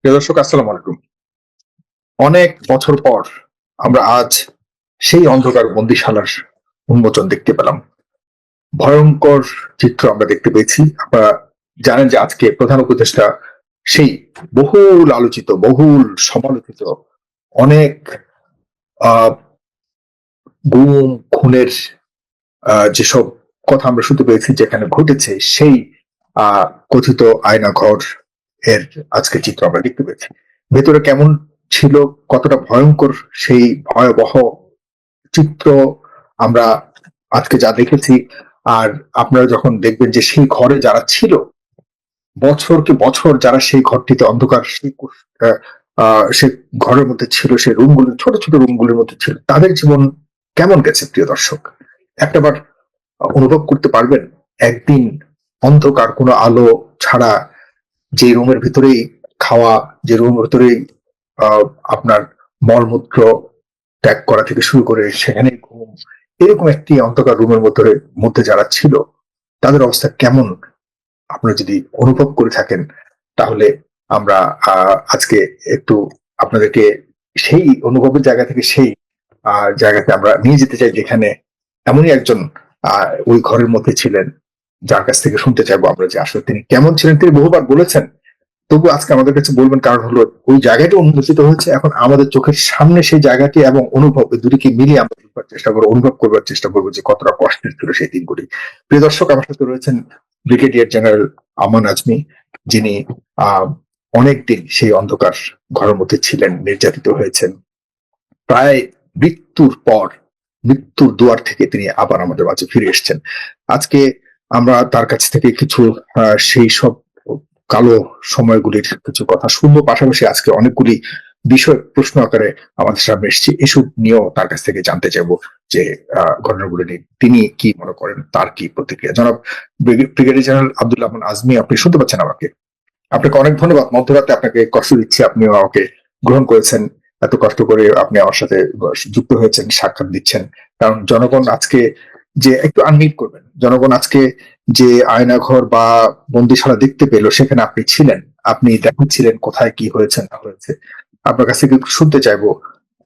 প্রিয় দর্শক, আসসালামু আলাইকুম। অনেক বছর পর আমরা আজ সেই অন্ধকার বন্দিশালার উন্মোচন দেখতে পেলাম। ভয়ঙ্কর চিত্র আমরা দেখতে পেয়েছি। আপনারা জানেন যে আজকে প্রধান উপদেষ্টা সেই বহুল আলোচিত, বহুল সমালোচিত, অনেক আহ গুম খুনের যেসব কথা আমরা শুনতে পেয়েছি যেখানে ঘটেছে, সেই কথিত আয়না ঘর এর আজকে চিত্র আমরা দেখতে পেয়েছি। ভেতরে কেমন ছিল, কতটা ভয়ঙ্কর সেই ভয়াবহ চিত্র আমরা আজকে যা দেখেছি। আর আপনারা যখন দেখবেন যে সেই ঘরে যারা ছিল, বছরকে বছর যারা সেই ঘরটিতে অন্ধকার সে ঘরের মধ্যে ছিল, সেই রুমগুলো, ছোট ছোট রুমগুলোর মধ্যে ছিল, তাদের জীবন কেমন গেছে প্রিয় দর্শক, একটাবার অনুভব করতে পারবেন। একদিন অন্ধকার, কোনো আলো ছাড়া, যে রুমের ভিতরেই খাওয়া, যে রুমের ভিতরেই আহ, আপনার মলমূত্র ত্যাগ করা থেকে শুরু করে সেখানে ঘুম, এরকম একটি অন্ধকার রুমের মধ্যে যারা ছিল, তাদের অবস্থা কেমন আপনারা যদি অনুভব করে থাকেন, তাহলে আমরা আজকে একটু আপনাদেরকে সেই অনুভবের জায়গা থেকে সেই জায়গাতে আমরা নিয়ে যেতে চাই, যেখানে এমনই একজন ওই ঘরের মধ্যে ছিলেন, যার কাছ থেকে শুনতে চাইবো আমরা যে আসলে তিনি কেমন ছিলেন। তিনি বহুবার বলেছেন, তবু আজকে আমাদের কাছে বলবেন, কারণ হলো ওই জায়গাটি উন্মোচিত হয়েছে এখন আমাদের চোখের সামনে। সেই জায়গাটি এবং অনুভব, এই দুটিকে মিলিয়ে আমরা দেখবার চেষ্টা করবো, অনুভব করবার চেষ্টা করবো যে কতটা কষ্টের ছিল সেই দিনগুলি। প্রিয় দর্শক, আমার সাথে রয়েছেন ব্রিগেডিয়ার জেনারেল আমান আজমি, যিনি আহ অনেকদিন সেই অন্ধকার ঘরের মধ্যে ছিলেন, নির্যাতিত হয়েছেন। প্রায় মৃত্যুর পর, মৃত্যুর দুয়ার থেকে তিনি আবার আমাদের মাঝে ফিরে এসেছেন। আজকে আমরা তার কাছ থেকে কিছু সেই সব কালো সময়গুলির কিছু কথা শুনবো, পাশাপাশি আজকে অনেকগুলি বিষয় প্রশ্ন আকারে আমাদের সামনে এসেছে, এসব নিয়েও তার কাছ থেকে জানতে চাইবো যে ঘটনাগুলো নিয়ে তিনি কি মনে করেন, তার কি প্রতিক্রিয়া। জনাব ব্রিগেডিয়ার জেনারেল আব্দুল রহমান আজমি, আপনি শুনতে পাচ্ছেন আমাকে? আপনাকে অনেক ধন্যবাদ। মধ্যরাতে আপনাকে কষ্ট দিচ্ছি, আপনিও আমাকে গ্রহণ করেছেন, এত কষ্ট করে আপনি আমার সাথে যুক্ত হয়েছেন, সাক্ষাৎ দিচ্ছেন। কারণ জনগণ আজকে যে একটু আনমিট করবেন, জনগণ আজকে যে আয়নাঘর বা বন্দিশালা দেখতে পেল, সেখানে আপনি ছিলেন, আপনি দেখাচ্ছিলেন কোথায় কি হয়েছে না হয়েছে। আপনার কাছ থেকে একটু শুনতে চাইবো,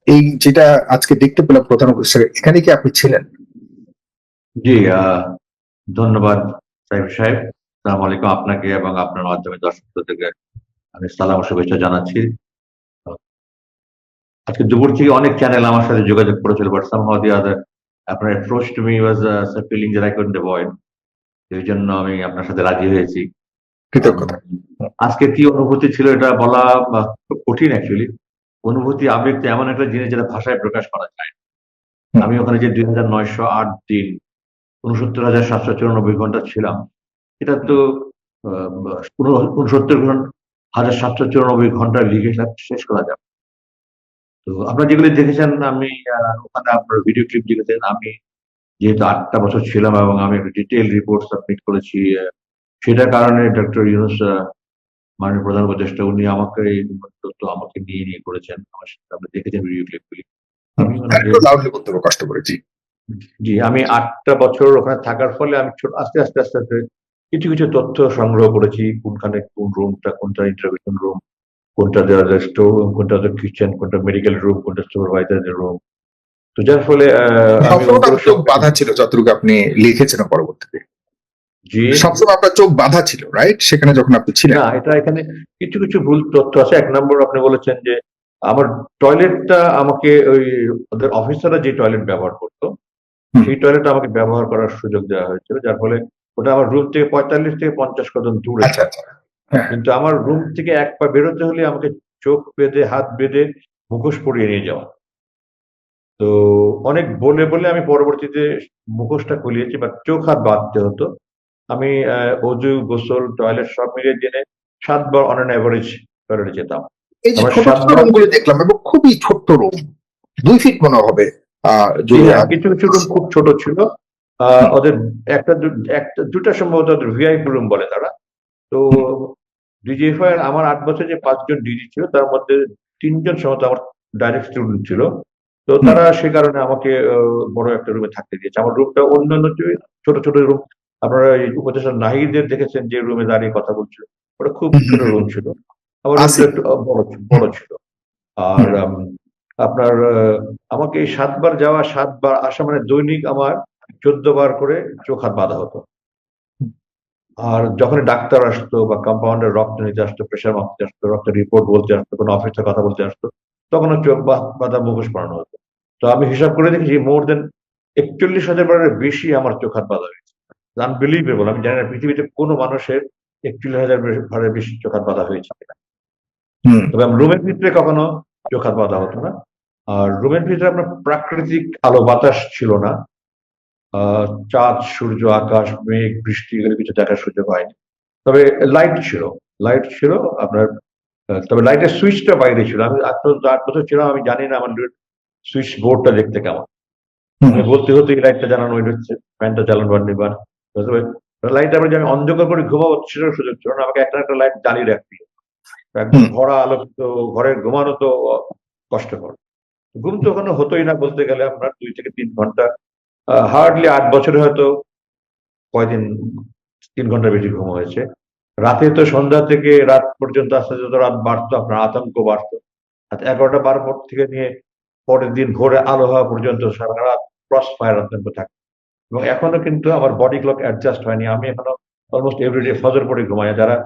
এই যেটা আজকে দেখতে পেলাম প্রধান উপদেষ্টা, এখানে কি আপনি ছিলেন? জি, ধন্যবাদ সাহেব সাহেব। আসসালামু আলাইকুম, আপনাকে এবং আপনার মাধ্যমে দর্শকদেরকে আমি সালাম ও শুভেচ্ছা জানাচ্ছি। আজকে দুপুর থেকে অনেক চ্যানেল আমার সাথে যোগাযোগ করেছিল, বাট সামহাউ দি আদার আপনার approach to me was feeling that I couldn't avoid. এই জন্য আমি আপনার সাথে রাজি হয়েছি। আম, কৃতজ্ঞতা। আজকে কি অনুভূতি ছিল এটা বলা খুব কঠিন অ্যাকচুয়ালি। অনুভূতি, আবেগ তো এমন একটা জিনিস যেটা ভাষায় প্রকাশ করা যায় না। হুম। আমি ওখানে যে 2,908 দিন 69,794 ঘন্টা ছিলাম, এটা তো 69,794 ঘন্টা লিখে শেষ করা যাবে। তো আপনারা যেগুলি দেখেছেন, আমি ওখানে আপনার ভিডিও ক্লিপ দেখেছেন। আমি যেহেতু 8টা বছর ছিলাম এবং আমি একটা ডিটেইল রিপোর্ট সাবমিট করেছি, সেটার কারণে ডক্টর ইউনূস, মাননীয় প্রধান উপদেষ্টা, উনি আমাকে এই তথ্য আমাকে নিয়ে করেছেন। আমার সাথে আপনি দেখেছেন ভিডিও ক্লিপগুলি। আমি ওনাকে, একটু লাউডলি বলতে হবে, কষ্ট করেছি। জি, আমি 8টা বছর ওখানে থাকার ফলে আমি আস্তে আস্তে আস্তে আস্তে কিছু কিছু তথ্য সংগ্রহ করেছি। কোনখানে কোন রুমটা, কোনটা ইন্টারভিউশন রুম, কোনটা দেওয়া স্টোর রুম, কোনটা কিচেন, কোনটা মেডিকেল রুম, কোনটা সুপারভাইজারের রুম। তো যার ফলে আমি সবসময় তো ওগুলো আপনার সব, চোখ বাঁধা ছিল, যতটুকু আপনি লিখেছেন পরবর্তীতে। জি, সবসময় আপনার চোখ বাঁধা ছিল, রাইট, সেখানে যখন আপনি ছিলেন? না, এটা এখানে কিছু কিছু ভুল তথ্য আছে। 1 নম্বর, আপনি বলেছেন যে আমার টয়লেটটা আমাকে ওই ওদের অফিসাররা যে টয়লেট ব্যবহার করতো, হুম। সেই টয়লেট আমাকে ব্যবহার করার সুযোগ দেওয়া হয়েছিল, যার ফলে ওটা আমার রুম থেকে 45 থেকে 50 কদম দূরে আচ্ছা ছিল। আচ্ছা। হ্যাঁ। কিন্তু আমার রুম থেকে এক পা বেরোতে হলে আমাকে চোখ বেঁধে, হাত বেঁধে, মুখোশ পরিয়ে নিয়ে যাওয়া। তো অনেক বলে বলে আমি পরবর্তীতে মুখোশটা খুলিয়েছি, বাট চোখ হাত বাঁধতে হতো। আমি অজু, গোসল, টয়লেট সব মিলিয়ে দিনে 7 বার অন অ্যান এভারেজ টয়লেটে যেতাম। এই যে আমার ছোট ছোট 7 বার, রুম গুলো দেখলাম, এবং খুবই ছোট্ট রুম, 2 ফিট মনে হবে জি যদি হ্যাঁ, কিছু কিছু রুম খুব ছোট ছিল। হুম, ওদের একটা দুটা সম্ভবত ওদের ভিআইপি রুম বলে তারা। তো হুম, ডিজিএফআই এর আমার 8 বছর যে 5 জন ডিজি ছিল, তার মধ্যে 3 জন সম্ভবত আমার ডাইরেক্ট স্টুডেন্ট ছিল। তো হুম, তারা সে কারণে আমাকে বড় একটা রুমে থাকতে দিয়েছে। আমার রুমটা অন্যান্য যে ছোট ছোট রুম, আপনারা এই উপদেষ্টা নাহিদের দেখেছেন যে রুমে দাঁড়িয়ে কথা বলছিল, ওটা খুব হুম, ছোট হুম, রুম ছিল। আমার রুমটা আসিফ। একটু বড় ছিল। আর হুম, আপনার আমাকে এই 7 বার যাওয়া 7 বার আসা মানে দৈনিক আমার 14 বার করে চোখ হাত বাঁধা হতো। আর যখনই ডাক্তার আসতো বা কম্পাউন্ডার রক্ত নিতে আসতো, প্রেশার মাপতে আসতো, রক্তের রিপোর্ট বলতে আসতো, কোনো অফিসের কথা বলতে আসতো, তখনও চোখ বাঁধা মুখোশ পরানো হতো। তো আমি হিসাব করে দেখেছি মোর দেন 41,000 বারের বেশি আমার চোখ হাত বাঁধা হয়েছে। আনবিলিভেবল, আমি জানি না পৃথিবীতে কোনো মানুষের 41,000 বারের বেশি চোখ হাত বাঁধা হয়েছে কিনা। হুম, তবে রুমের ভিতরে কখনো চোখ হাত বাঁধা হতো না। আর রুমের ভিতরে আপনার প্রাকৃতিক আলো বাতাস ছিল না। চাঁদ, সূর্য, আকাশ, মেঘ, বৃষ্টি এগুলো কিছু দেখার সুযোগ হয়নি। তবে লাইট ছিল, লাইট ছিল আপনার। তবে লাইটের সুইচটা বাইরে ছিল। আমি 8 বছর ছিলাম, আমি জানি না আমার সুইচ বোর্ডটা দেখতে কেমন। হুম, আমাকে বলতে হতো এই লাইটটা জ্বালানো, ওই হচ্ছে ফ্যানটা চালানো বারবার। লাইট আমি যে আমি অন্ধকার করে ঘুমাবো সেটার সুযোগ ছিল না, আমাকে একটা একটা লাইট জ্বালিয়ে রাখতে হতো। একদম হুম, ভরা আলোকিত ঘরে ঘুমানো তো কষ্টকর। ঘুম তো ওখানে হতোই না বলতে গেলে, আপনার 2 থেকে 3 ঘন্টা। হার্ডলি 8 বছরে হয়তো কয়দিন 3 ঘন্টার বেশি ঘুম হয়েছে। রাতে তো সন্ধ্যা থেকে রাত পর্যন্ত আস্তে আস্তে যত রাত বাড়তো আপনার আতঙ্ক বাড়তো। রাত 11টা 12 পর থেকে নিয়ে পরের দিন ভোরে আলো হওয়া পর্যন্ত সারা রাত ক্রস ফায়ার আতঙ্ক থাকে। এবং এখনো কিন্তু আমার বডি ক্লক অ্যাডজাস্ট হয়নি, আমি এখনো অলমোস্ট এভরিডে ফজর পরে ঘুমাই। যারা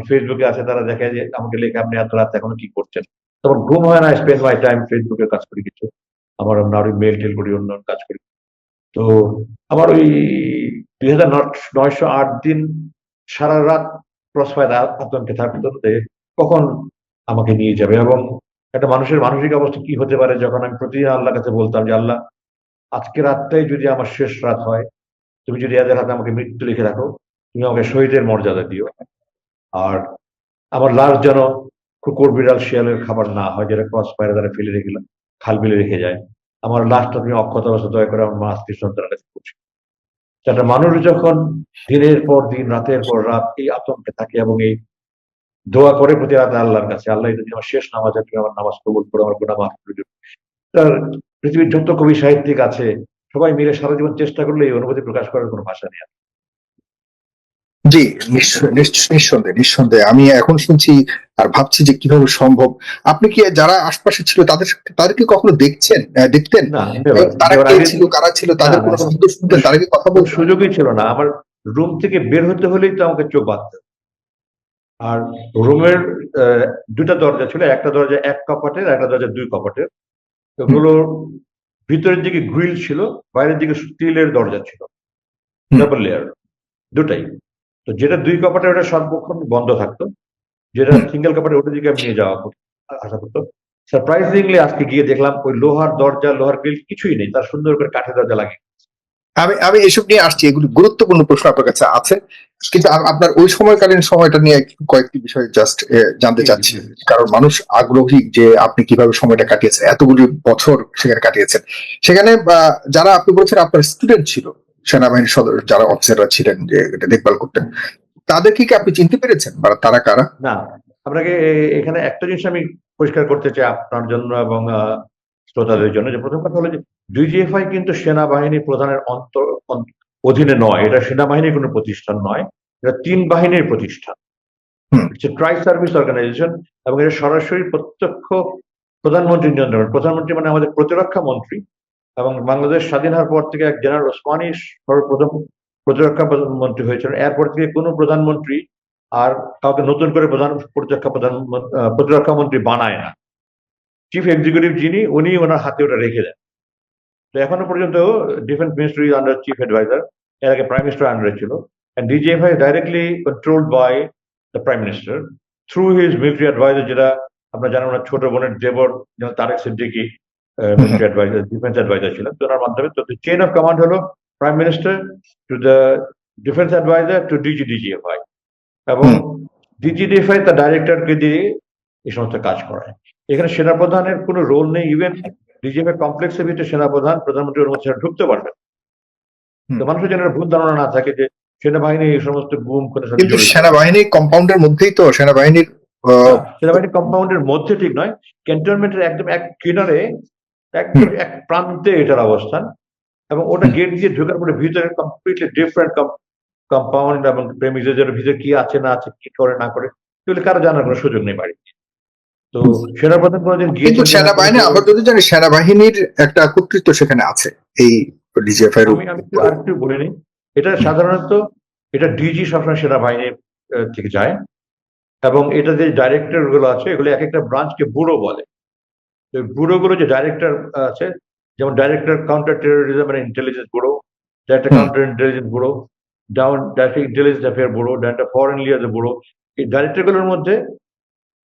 ফেসবুকে আছে তারা দেখে যে আমাকে লেখে আপনি এত রাত এখনো কি করছেন। তখন ঘুম হয় না, স্পেন্ড মাই টাইম ফেসবুকে কাজ করি কিছু, আমার আরো মেল টেল করি, অন্য কাজ করি। তো আমার ওই 2,908 দিন সারা রাত ক্রস ফায়ার আতঙ্কে থাকতে হতে কখন আমাকে নিয়ে যাবে। এবং একটা মানুষের মানসিক অবস্থা কি হতে পারে যখন আমি প্রতিদিন আল্লাহর কাছে বলতাম যে আল্লাহ, আজকে রাতটাই যদি আমার শেষ রাত হয়, তুমি যদি এদের হাতে আমাকে মৃত্যু লিখে রাখো, তুমি আমাকে শহীদের মর্যাদা দিও। আর আমার লাশ যেন কুকুর বিড়াল শিয়ালের খাবার না হয়, যেটা ক্রস ফায়ারে তারা ফেলে রেখে খাল বিলে রেখে যায়। আমার লাশটা তুমি অক্ষত অবস্থা দয়া করে আমার মা স্ত্রী সন্তানের কাছে পৌঁছে। একটা মানুষ যখন দিনের পর দিন রাতের পর রাত এই আতঙ্কে থাকে এবং এই দোয়া করে প্রতি রাতে আল্লাহর কাছে, আল্লাহ যদি আমার শেষ নামাজ হয়, তুমি আমার নামাজ কবুল করো, আমার গুনাহ মাফ করে দিও। তার পৃথিবীর যত কবি সাহিত্যিক আছে সবাই মিলে সারা জীবন চেষ্টা করলে এই অনুভূতি প্রকাশ করার কোনো ভাষা নেই। জি, নিঃসন্দেহে নিঃসন্দেহে আমি এখন শুনছি আর ভাবছি যে কিভাবে সম্ভব। আপনি কি যারা আশপাশে ছিল তাদেরকে কখনো দেখতেন? না, নেভার তারা নেভার কে আগে। ছিল, কারা ছিল, না তাদের না, কোনো শব্দ শুনতেন, তারা কি কথা কোনো বলতেন? সুযোগই ছিল না আমার। রুম থেকে বের হতে হলেই তো আমাকে চোখ বাঁধতে হতো। আর রুমের 2টা দরজা ছিল, একটা দরজা 1 কপাটের, একটা দরজা 2 কপাটের। হুম, ওগুলোর ভিতরের দিকে গ্রিল ছিল, বাইরের দিকে স্টিলের দরজা ছিল, হুম, ডাবল লেয়ার, দুটাই। তো যেটা 2 কপাটের ওটা সর্বক্ষণ বন্ধ থাকতো, যেটা হুম। সিঙ্গেল কপাটে ওটার দিকে আমি নিয়ে যাওয়া আসা করতো। সারপ্রাইজিংলি আজকে গিয়ে দেখলাম ওই লোহার দরজা লোহার গ্রিল কিছুই নেই, তার সুন্দর করে কাঠের দরজা লাগে। আমি আমি এসব নিয়ে আসছি, এগুলি গুরুত্বপূর্ণ প্রশ্ন আপনার কাছে আছে, কিন্তু আপনার ওই সময়কালীন সময়টা নিয়ে কয়েকটি বিষয় জাস্ট জানতে জি জি চাচ্ছি। কারণ মানুষ আগ্রহী যে আপনি কিভাবে সময়টা কাটিয়েছেন, এতগুলি বছর সেখানে কাটিয়েছেন। সেখানে যারা আপনি বলছেন আপনার স্টুডেন্ট ছিল, সেনাবাহিনীর যারা অফিসাররা ছিলেন যে এটা দেখভাল করতেন, তাদেরকে কি আপনি চিনতে পেরেছেন বা তারা কারা? না, আপনাকে এখানে একটা জিনিস আমি পরিষ্কার করতে চাই আপনার জন্য এবং শ্রোতাদের জন্য, যে প্রথম কথা হলো যে ডিজিএফআই কিন্তু সেনাবাহিনী প্রধানের অধীনে নয়, এটা সেনাবাহিনীর কোনো প্রতিষ্ঠান নয়, এটা 3 বাহিনীর প্রতিষ্ঠান। হুম, হচ্ছে ট্রাই সার্ভিস অর্গানাইজেশন। এবং এটা সরাসরি প্রত্যক্ষ প্রধানমন্ত্রীর নিয়ন্ত্রণ। প্রধানমন্ত্রী মানে আমাদের প্রতিরক্ষা মন্ত্রী। এবং বাংলাদেশ স্বাধীন হওয়ার পর থেকে এক জেনারেল ওসমানী সর্বপ্রথম প্রতিরক্ষা মন্ত্রী হয়েছিলেন। এরপর থেকে কোনো প্রধানমন্ত্রী আর কাউকে নতুন করে প্রতিরক্ষা মন্ত্রী বানায় না। চিফ এক্সিকিউটিভ যিনি, উনি ওনার হাতে ওটা রেখে দেন। তো এখনো পর্যন্ত defence ministry under chief adviser, এর আগে প্রাইম মিনিস্টার আন্ডারে ছিল। And DGFI directly controlled by the prime minister through his military adviser, যেটা আপনারা জানেন ওনার ছোট বোনের দেবর যেন Tarique Siddiqui hmm, hmm, military adviser, defence adviser ছিলেন। তো ওনার মাধ্যমে তো চেইন অফ কমান্ড হলো prime minister to the defence adviser to DGFI. এবং হুম, ডিজিএফআই তার ডাইরেক্টরকে দিয়ে এই সমস্ত কাজ করায়। এখানে সেনাপ্রধানের কোনো রোল নেই। ইভেন ডিজিএফআই কমপ্লেক্সের ভিতরে সেনাপ্রধান প্রধানমন্ত্রী ওর মধ্যে ঢুকতে পারবেন। হুম। তো মানুষের যেন ভুল ধারণা না থাকে যে সেনাবাহিনী এই সমস্ত গুম খুনের সাথে কিন্তু জড়িত। সেনাবাহিনী কম্পাউন্ডের মধ্যেই তো সেনাবাহিনীর না, আহ, সেনাবাহিনী কম্পাউন্ডের মধ্যে ঠিক নয়, ক্যান্টনমেন্টের একদম এক কিনারে, হুম, একদম এক প্রান্তে এটার অবস্থান। এবং ওটা হুম, গেট দিয়ে ঢোকার পরে ভিতরে কমপ্লিটলি ডিফারেন্ট কম্পাউন্ড এবং প্রেমিসের ভিতরে কি আছে না আছে, কি করে না করে, এগুলো কারো জানার কোনো সুযোগ নেই বাড়ি। তো সেনাপ্রধান কোনোদিন কিন্তু গিয়েছেন কিনা সেনাবাহিনী আমরা যদি জানি সেনাবাহিনীর একটা কর্তৃত্ব সেখানে আছে এই ডিজিএফআই এর আমি আমি একটু আরেকটু বলে নিই। এটা সাধারণত এটা ডিজি সবসময় সেনাবাহিনীর থেকে যায়, এবং এটা যে ডাইরেক্টর গুলো আছে এগুলো এক একটা ব্রাঞ্চকে ব্যুরো বলে। ব্যুরো গুলো যে ডাইরেক্টর আছে, যেমন director counter terrorism and intelligence bureau, director hmm, counter intelligence bureau, director intelligence affair bureau, director foreign liaison bureau. এই ডাইরেক্টর গুলোর মধ্যে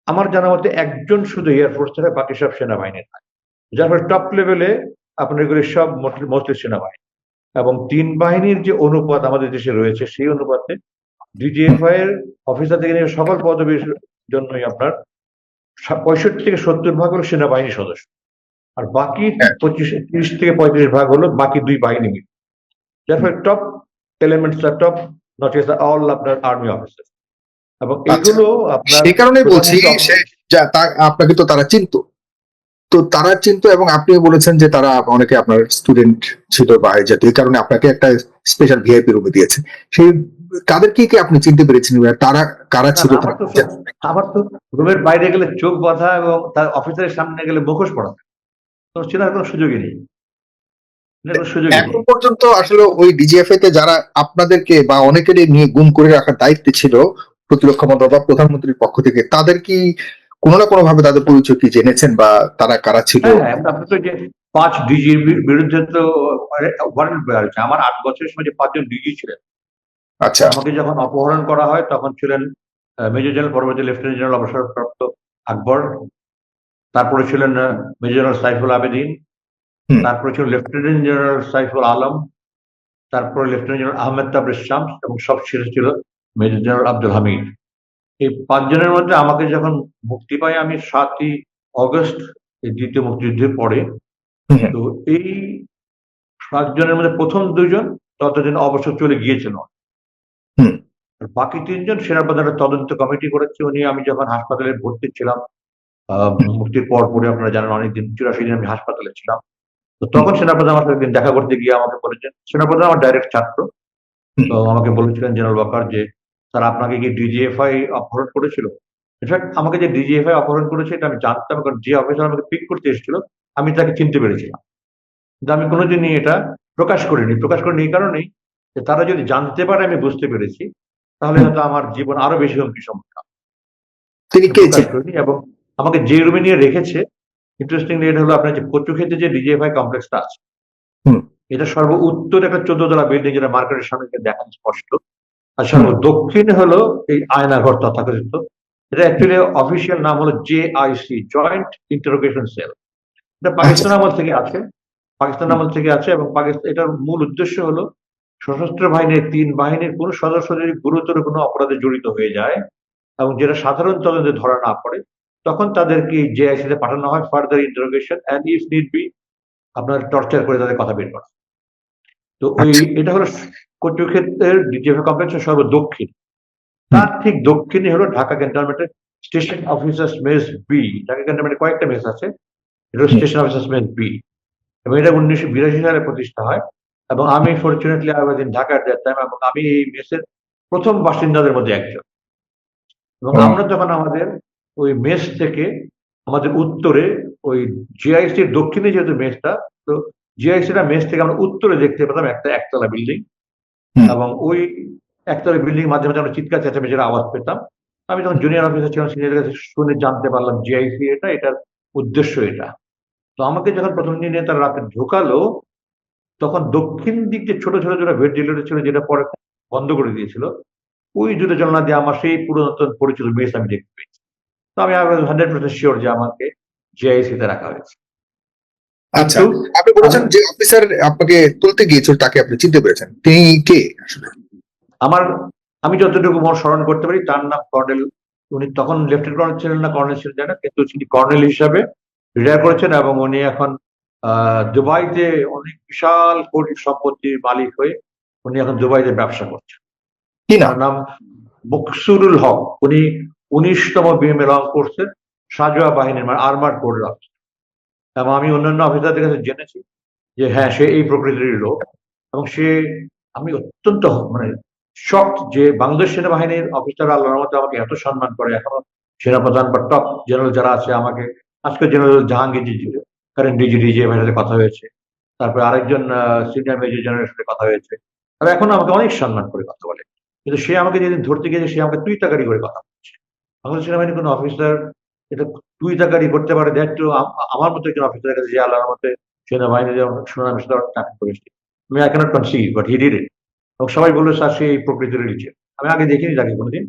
আমার জানা মতে একজন শুধু এয়ারফোর্স থাকে, বাকি সব সেনাবাহিনীর থাকে। যার ফলে টপ লেভেলে আপনার এগুলি সব মোস্টলি সেনাবাহিনী, এবং তিন বাহিনীর যে অনুপাত আমাদের দেশে রয়েছে সেই অনুপাতে ডিজিএফআই এর অফিসার থেকে নিয়ে সকল পদবীর জন্যই আপনার 65 থেকে 70 ভাগ হলো সেনাবাহিনীর সদস্য, আর বাকি হ্যাঁ। 30 থেকে 35 ভাগ হলো বাকি দুই বাহিনী মিলে। যার ফলে top elements top not all আপনার আর্মি অফিসার, এবং আচ্ছা, এগুলো আপনার সেই কারণেই বলছি প্রধানমন্ত্রী। সে আপনাকে তো তারা চিনতো, তো তারা চিনতো, এবং আপনিও বলেছেন যে তারা অনেকে আপনার স্টুডেন্ট ছিল বা এই জাতীয়, এই কারণে আপনাকে একটা স্পেশাল ভিআইপি রুমে দিয়েছে। সেই তাদেরকে কি আপনি চিনতে পেরেছেন, তারা কারা না ছিল না, তারা? আমার তো রুমের বাইরে গেলে চোখ বাঁধা এবং তার অফিসারের সামনে গেলে মুখোশ পরা, তো চেনার কোনো সুযোগই নেই, চেনার কোনো সুযোগই নেই। এখন পর্যন্ত আসলে ওই ডিজিএফআই তে যারা আপনাদেরকে বা অনেকেরই নিয়ে গুম করে রাখার দায়িত্বে ছিল প্রতিরক্ষা মন্ত্রক বা প্রধানমন্ত্রীর পক্ষ থেকে, তাদের কি কোনো না কোনো ভাবে তাদের পরিচয় কি জেনেছেন বা তারা কারা ছিল? হ্যাঁ হ্যাঁ, আপনি তো যে 5 ডিজির বিরুদ্ধে তো ওয়ারেন্ট বের হয়েছে। আমার 8 বছরের সময় যে 5 জন ডিজি ছিলেন, আচ্ছা। আমাকে যখন অপহরণ করা হয় তখন ছিলেন মেজর জেনারেল, পরবর্তী লেফটেন্যান্ট জেনারেল অবসরপ্রাপ্ত আকবর, তারপরে ছিলেন মেজর জেনারেল সাইফুল আবেদিন, হুম। তারপরে ছিল লেফটেন্যান্ট জেনারেল সাইফুল আলম, তারপরে লেফটেন্যান্ট জেনারেল আহমেদ তাবরেজ শামস, এবং সব শেষে ছিল মেজর জেনারেল আব্দুল হামিদ। এই 5 জনের মধ্যে আমাকে যখন মুক্তি পাই আমি 7ই অগস্ট, এই দ্বিতীয় মুক্তিযুদ্ধের পরে, হুম, হুম, তো এই 7 জনের মধ্যে প্রথম 2 জন ততদিন অবসর চলে গিয়েছিল, হুম, আর বাকি 3 জন সেনাপ্রধানের তদন্ত কমিটি করেছে। উনি, আমি যখন হাসপাতালে ভর্তি ছিলাম মুক্তির পর পরে, আপনারা জানেন অনেকদিন 84 দিন আমি হাসপাতালে ছিলাম, তো হুম, তখন সেনাপ্রধান আমার সাথে একদিন দেখা করতে গিয়ে আমাকে বলেছেন, সেনাপ্রধান আমার ডাইরেক্ট ছাত্র, হুম, তো আমাকে বলেছিলেন জেনারেল ওয়াকার যে স্যার আপনাকে কি ডিজিএফআই অপহরণ করেছিল। ইনফ্যাক্ট আমাকে যে ডিজিএফআই অপহরণ করেছে এটা আমি জানতাম, কারণ যে অফিসার আমাকে পিক করতে এসেছিল আমি তাকে চিনতে পেরেছিলাম, কিন্তু আমি কোনোদিনই এটা প্রকাশ করিনি এই কারণেই যে তারা যদি জানতে পারে আমি বুঝতে পেরেছি, তাহলে হুম। হয়তো আমার জীবন আরো বেশি হুমকি সম্মুখীন হবে। তিনি কে প্রকাশ ছিলেন? করিনি, এবং আমাকে যে রুমে নিয়ে রেখেছে, ইন্টারেস্টিংলি এটা হলো আপনার যে কচুক্ষেত্রে যে ডিজিএফআই কমপ্লেক্সটা আছে, হুম, এটা সর্ব উত্তর একটা 14 তলা বিল্ডিং, যেটা মার্কেটের সামনে থেকে দেখা যায় স্পষ্ট। আর হুম। সর্ব দক্ষিণে হলো এই আয়নাঘর তথাকথিত। এটা অ্যাকচুয়ালি অফিসিয়াল নাম হলো জেআইসি, জয়েন্ট ইন্টারোগেশন সেল। এটা আচ্ছা। পাকিস্তান আমল থেকে আছে, পাকিস্তান হুম, আমল থেকে আছে, এবং পাকিস্তান, এটার মূল উদ্দেশ্য হলো সশস্ত্র বাহিনীর 3 বাহিনীর কোন সদস্য যদি গুরুতর কোনো অপরাধে জড়িত হয়ে যায় এবং যেটা সাধারণ তদন্তে ধরা না পড়ে, তখন তাদেরকে জেআইসি তে পাঠানো হয় further interrogation and if need be আপনার টর্চার করে তাদের কথা বের করা। তো ওই, আচ্ছা। এটা হলো কচুক্ষেত্রের ডিজিএফআই কমপ্লেক্সের সর্ব দক্ষিণ। হুম, তার ঠিক দক্ষিণে হলো ঢাকা ক্যান্টনমেন্টের station officers mess B. Dhaka ক্যান্টনমেন্টে কয়েকটা মেস আছে, এটা hmm, station officers mess B, এবং এটা 1982 সালে প্রতিষ্ঠা হয়। এবং আমি fortunately I was in Dhaka at that time, এবং আমি এই মেসের প্রথম বাসিন্দাদের মধ্যে একজন। এবং ও, আমরা যখন আমাদের ওই মেস থেকে আমাদের উত্তরে ওই জিআইসির দক্ষিণে যেহেতু মেসটা, তো জিআইসিটা মেস থেকে আমরা উত্তরে দেখতে পেতাম একটা একতলা বিল্ডিং, হুম, এবং ওই একতলা বিল্ডিং মাঝে মাঝে আমরা চিৎকার চেঁচামেচির আওয়াজ পেতাম। আমি যখন জুনিয়র অফিসার ছিলাম, সিনিয়রের কাছে শুনে জানতে পারলাম জিআইসি এটা, এটার উদ্দেশ্য এটা। তো আমাকে যখন প্রথম দিনে তারা রাতে ঢোকালো, তখন দক্ষিণ দিক যে ছোট ছোট যেটা ভেন্টিলেটর ছিল, যেটা পরে বন্ধ করে দিয়েছিল, ওই দুটো জানলা দিয়ে আমার সেই পুরাতন পরিচিত মেস আমি দেখতে পেয়েছি। তো আমি 100% শিওর যে আমাকে জিআইসি তে রাখা হয়েছে। আচ্ছা। কিন্তু আপনি আমি বলেছেন যে অফিসার আপনাকে তুলতে গিয়েছিল তাকে আপনি চিনতে পেরেছেন, তিনি কে আসলে? আমার আমি যতটুকু মনে স্মরণ করতে পারি তার নাম কর্নেল, উনি তখন লেফটেন্যান্ট কর্নেল ছিলেন না কর্নেল ছিলেন জানেন, কিন্তু তিনি কর্নেল হিসাবে রিটায়ার করেছেন, এবং উনি এখন দুবাইতে অনেক বিশাল কোটি সম্পত্তির মালিক হয়ে উনি এখন দুবাইতে ব্যবসা করছেন। কি নাম? তার নাম মুকসুরুল হক। উনি 19তম বিএমএ রং কোর্সের সাজোয়া বাহিনীর, মানে আর্মার্ড কোরের অফিসার। এবং আমি অন্যান্য অফিসারদের কাছে জেনেছি যে হ্যাঁ, সে এই প্রকৃতির লোক, এবং সে, আমি অত্যন্ত মানে শকড যে বাংলাদেশ সেনাবাহিনীর অফিসার আল্লাহর রহমতে আমাকে এত সম্মান করে। এখনো সেনাপ্রধান বা টপ জেনারেল যারা আছে আমাকে, আজকে জেনারেল জাহাঙ্গীর কারেন্ট ডিজিডি যে ভাইয়ের সাথে কথা হয়েছে, তারপরে আরেকজন সিনিয়র মেজর জেনারেলের সাথে কথা হয়েছে, তারা এখন আমাকে অনেক সম্মান করে কথা বলে। কিন্তু সে আমাকে যেদিন ধরতে গিয়েছে সে আমাকে তুই তাকারি করে কথা বলছে। বাংলাদেশ সেনাবাহিনীর কোনো অফিসার এটা তুই তাকারি করতে পারে, দ্যাট আমার মতো একজন অফিসারের কাছে যে আল্লাহর মতে সেনাবাহিনীর সুনাম চাকরি করেছে, আমি I cannot conceive, but he did it. এবং সবাই বললো স্যার সে এই প্রকৃতির নিচে, আমি আগে দেখিনি তাকে কোনোদিন।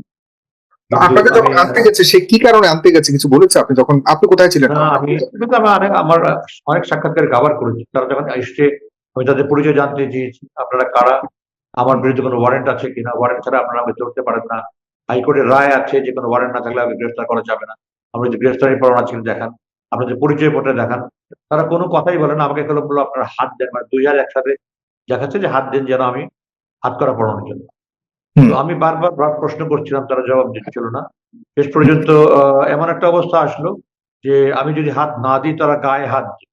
তো কিন্তু আপনাকে আমি যখন আনতে গেছে সে কি কারণে আনতে গেছে কিছু বলেছে? আপনি যখন আপনি কোথায় ছিলেন না, তখন? আমি কিন্তু আমি আমার অনেক সাক্ষাৎকার কভার করেছি। তারা যখন এসছে আমি তাদের পরিচয় জানতে চেয়েছি, আপনারা কারা, আমার বিরুদ্ধে কোনো ওয়ারেন্ট আছে কিনা, ওয়ারেন্ট ছাড়া আপনারা আমাকে ধরতে পারেন না, হাইকোর্টের রায় আছে যে কোনো ওয়ারেন্ট না থাকলে আমাকে গ্রেফতার করা যাবে না, আমরা যে গ্রেফতারি পরোয়ানা ছিল দেখান, আপনার যে পরিচয় পত্র দেখান। তারা কোনো কথাই বলে না, আমাকে বললো আপনারা হাত দেন, মানে দুই হাত একসাথে দেখাচ্ছে যে হাত দেন যেন আমি হাত করা পড়ানোর জন্য। হুম। তো আমি বারবার প্রশ্ন করছিলাম, তারা জবাব দিচ্ছিল না। শেষ পর্যন্ত এমন একটা অবস্থা আসলো যে আমি যদি হাত না দিই তারা গায়ে হাত দিই,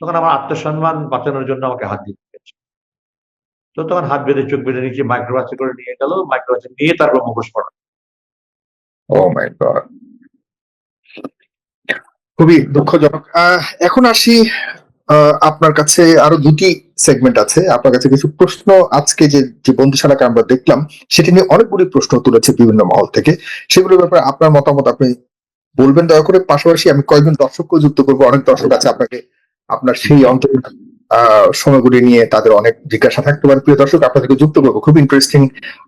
তখন আমার আত্মসম্মান বাঁচানোর জন্য আমাকে হাত দিতে হয়েছে। তো তখন হাত বেঁধে চোখ বেঁধে নিচে মাইক্রোবাসে করে নিয়ে গেল, মাইক্রোবাসে নিয়ে তারপর মুখোশ পড়া। ও মাই গড, খুবই দুঃখজনক। এখন আসি, আপনার কাছে আরো দুটি সেগমেন্ট আছে। আপনার কাছে কিছু প্রশ্ন, আজকে যে যে বন্দিশালাকে আমরা দেখলাম সেটি নিয়ে অনেকগুলি প্রশ্ন তুলেছে বিভিন্ন মহল থেকে, সেগুলোর ব্যাপারে আপনার মতামত আপনি বলবেন দয়া করে। পাশাপাশি আমি কয়েকজন দর্শককেও যুক্ত করবো, অনেক দর্শক আছে আপনাকে আপনার সেই অন্তর সময়গুলি নিয়ে তাদের অনেক জিজ্ঞাসা থাকতে পারে। প্রিয় দর্শক, আপনাদেরকে যুক্ত করবো, খুব ইন্টারেস্টিং।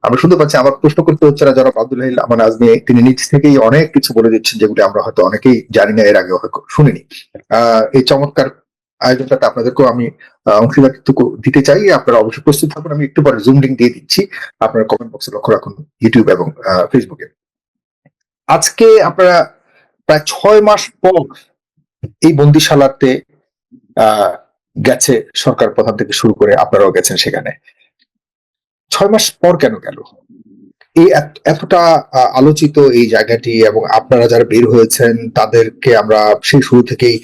আমরা শুনতে পাচ্ছি আমার প্রশ্ন করতে হচ্ছে না, যারা আব্দুল আমান আজমি তিনি নিজ থেকেই অনেক কিছু বলে দিচ্ছেন যেগুলি আমরা হয়তো অনেকেই জানি না, এর আগে হয়তো শুনিনি। এই চমৎকার আয়োজনটাতে আপনাদেরকেও আমি অংশীদারিত্ব দিতে চাই। আপনারা অবশ্যই প্রস্তুত থাকুন, আমি একটু পরে জুম লিঙ্ক দিয়ে দিচ্ছি, আপনারা কমেন্ট বক্সে লক্ষ্য রাখুন, ইউটিউব এবং ফেসবুকে। আজকে আপনারা প্রায় 6 মাস পর এই বন্দিশালাতে গেছে সরকার প্রধান থেকে শুরু করে, আপনারাও গেছেন সেখানে। 6 মাস পর কেন গেল? এই এতটা আলোচিত এই জায়গাটি, এবং আপনারা যারা বের হয়েছেন তাদেরকে আমরা সেই শুরু থেকেই